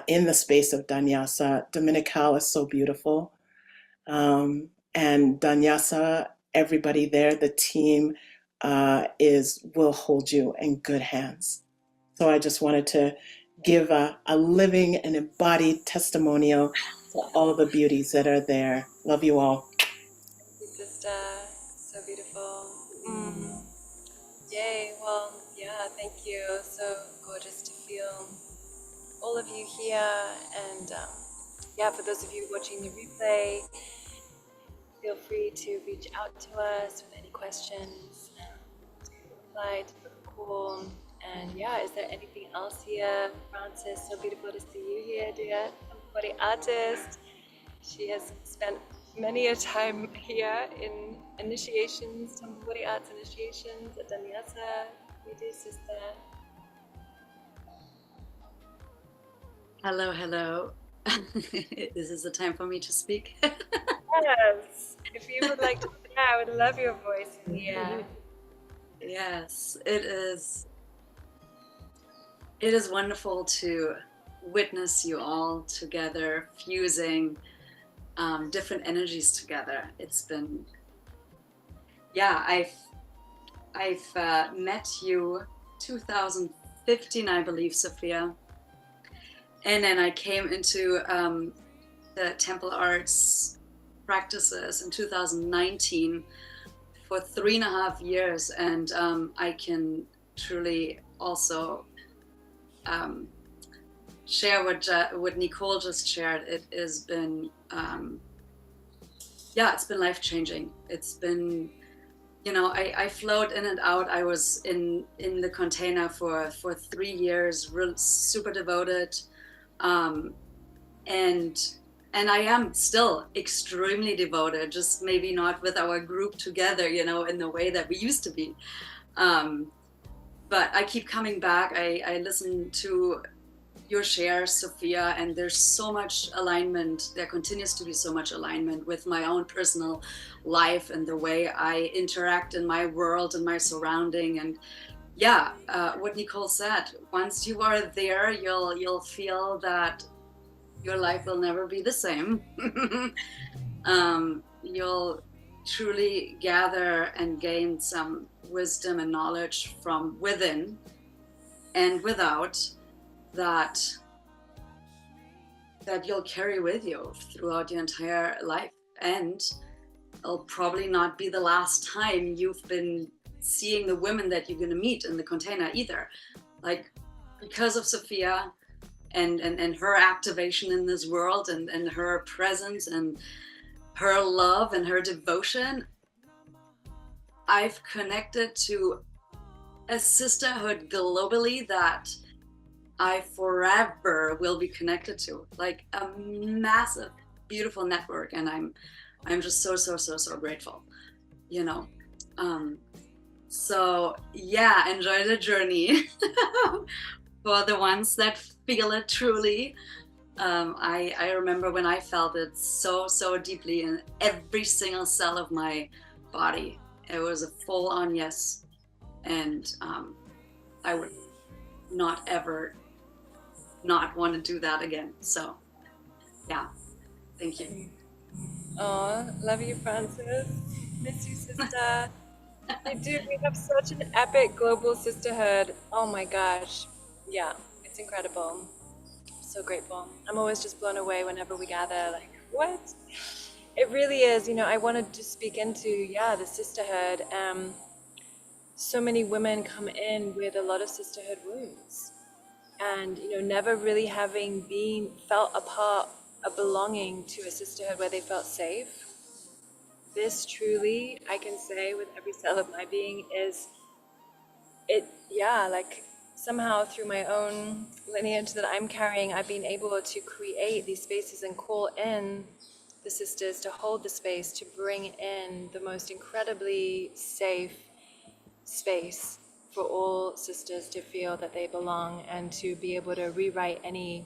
in the space of Danyasa. Dominical is so beautiful. And Danyasa, everybody there, the team will hold you in good hands. So I just wanted to give a living and embodied testimonial to all the beauties that are there. Love you all. Thank you, sister. So beautiful. Yay. Well, yeah, thank you. So gorgeous to feel all of you here. And yeah, for those of you watching the replay, feel free to reach out to us with any questions. Reply to the call. And yeah, is there anything else here? Francis, so beautiful to see you here, dear. Somebody artist. She has spent many a time here in initiations, Tamburi Arts initiations at Danyasa. We do, sister. Hello, hello. This is the time for me to speak. Yes. If you would like to share, I would love your voice in the air. Yes, it is. It is wonderful to witness you all together, fusing different energies together. It's been, yeah, I've met you 2015, I believe, Sophia. And then I came into the temple arts practices in 2019 for 3.5 years. And I can truly also share what Nicole just shared. It has been, yeah, it's been life-changing. It's been, you know, I flowed in and out. I was in the container for 3 years, real super devoted. And I am still extremely devoted, just maybe not with our group together, you know, in the way that we used to be. But I keep coming back. I listen to your shares, Sophia, and there's so much alignment. There continues to be so much alignment with my own personal life and the way I interact in my world and my surrounding. And yeah, what Nicole said, once you are there, you'll feel that your life will never be the same. You'll truly gather and gain some wisdom and knowledge from within and without that you'll carry with you throughout your entire life. And it'll probably not be the last time you've been seeing the women that you're going to meet in the container either. Like, because of Sophia and her activation in this world and her presence and her love and her devotion, I've connected to a sisterhood globally that I forever will be connected to, like a massive, beautiful network. And I'm just so grateful, you know. So yeah, enjoy the journey. For the ones that feel it truly. I remember when I felt it so deeply in every single cell of my body. It was a full-on yes. And I would not ever not want to do that again. So yeah, thank you. Oh, love you, Francis. Miss you, sister. I do. We have such an epic global sisterhood. Oh my gosh. Yeah, it's incredible. So grateful. I'm always just blown away whenever we gather. Like, what? It really is. You know, I wanted to speak into, yeah, the sisterhood. So many women come in with a lot of sisterhood wounds. And, you know, never really having felt a part of belonging to a sisterhood where they felt safe. This truly, I can say with every cell of my being, is it, yeah, like somehow through my own lineage that I'm carrying, I've been able to create these spaces and call in the sisters to hold the space, to bring in the most incredibly safe space for all sisters to feel that they belong and to be able to rewrite any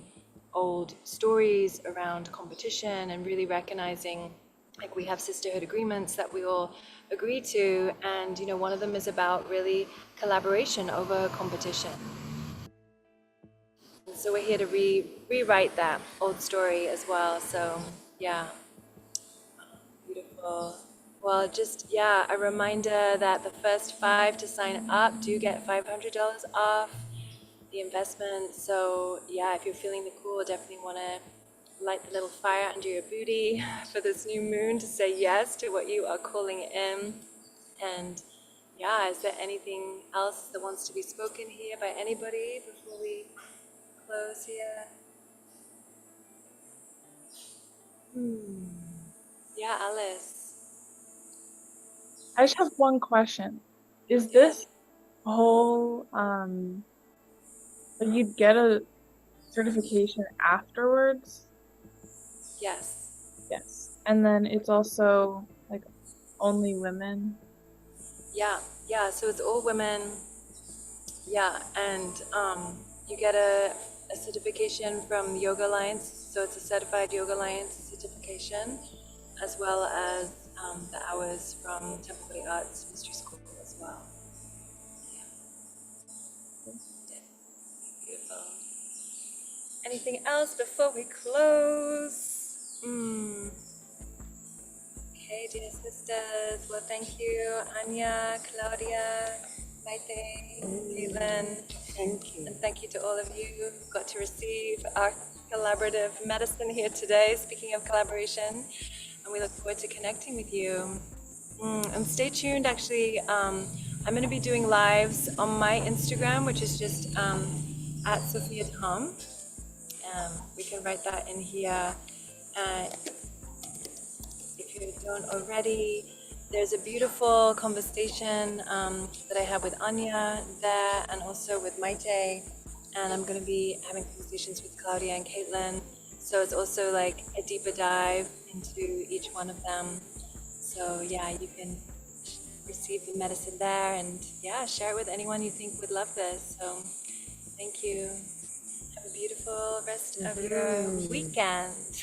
old stories around competition and really recognizing, like, we have sisterhood agreements that we all agree to, and you know, one of them is about really collaboration over competition. And so we're here to rewrite that old story as well. So yeah, beautiful. Well, just, yeah, a reminder that the first 5 to sign up do get $500 off the investment. So yeah, if you're feeling the cool, definitely want to light the little fire under your booty for this new moon to say yes to what you are calling in. And yeah, is there anything else that wants to be spoken here by anybody before we close here. Yeah, Alice. I just have one question. Is this whole like you'd get a certification afterwards? Yes. Yes. And then it's also like only women? Yeah, yeah. So it's all women. Yeah, and you get a certification from Yoga Alliance. So it's a certified Yoga Alliance certification, as well as the hours from Temple for the Arts Mystery School as well. Yeah. Beautiful. Anything else before we close? Okay, dear sisters. Well, thank you, Anya, Claudia, Maite, Caitlin. Thank you. And thank you to all of you who got to receive our collaborative medicine here today, speaking of collaboration. And we look forward to connecting with you. And stay tuned, actually. I'm going to be doing lives on my Instagram, which is just at Sophia Tom. We can write that in here. If you don't already, there's a beautiful conversation that I have with Anya there and also with Maite. And I'm going to be having conversations with Claudia and Caitlin. So it's also like a deeper dive into each one of them. So yeah, you can receive the medicine there and yeah, share it with anyone you think would love this. So thank you. Have a beautiful rest of your weekend.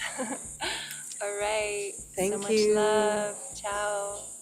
All right. Thank so much you. love. Ciao.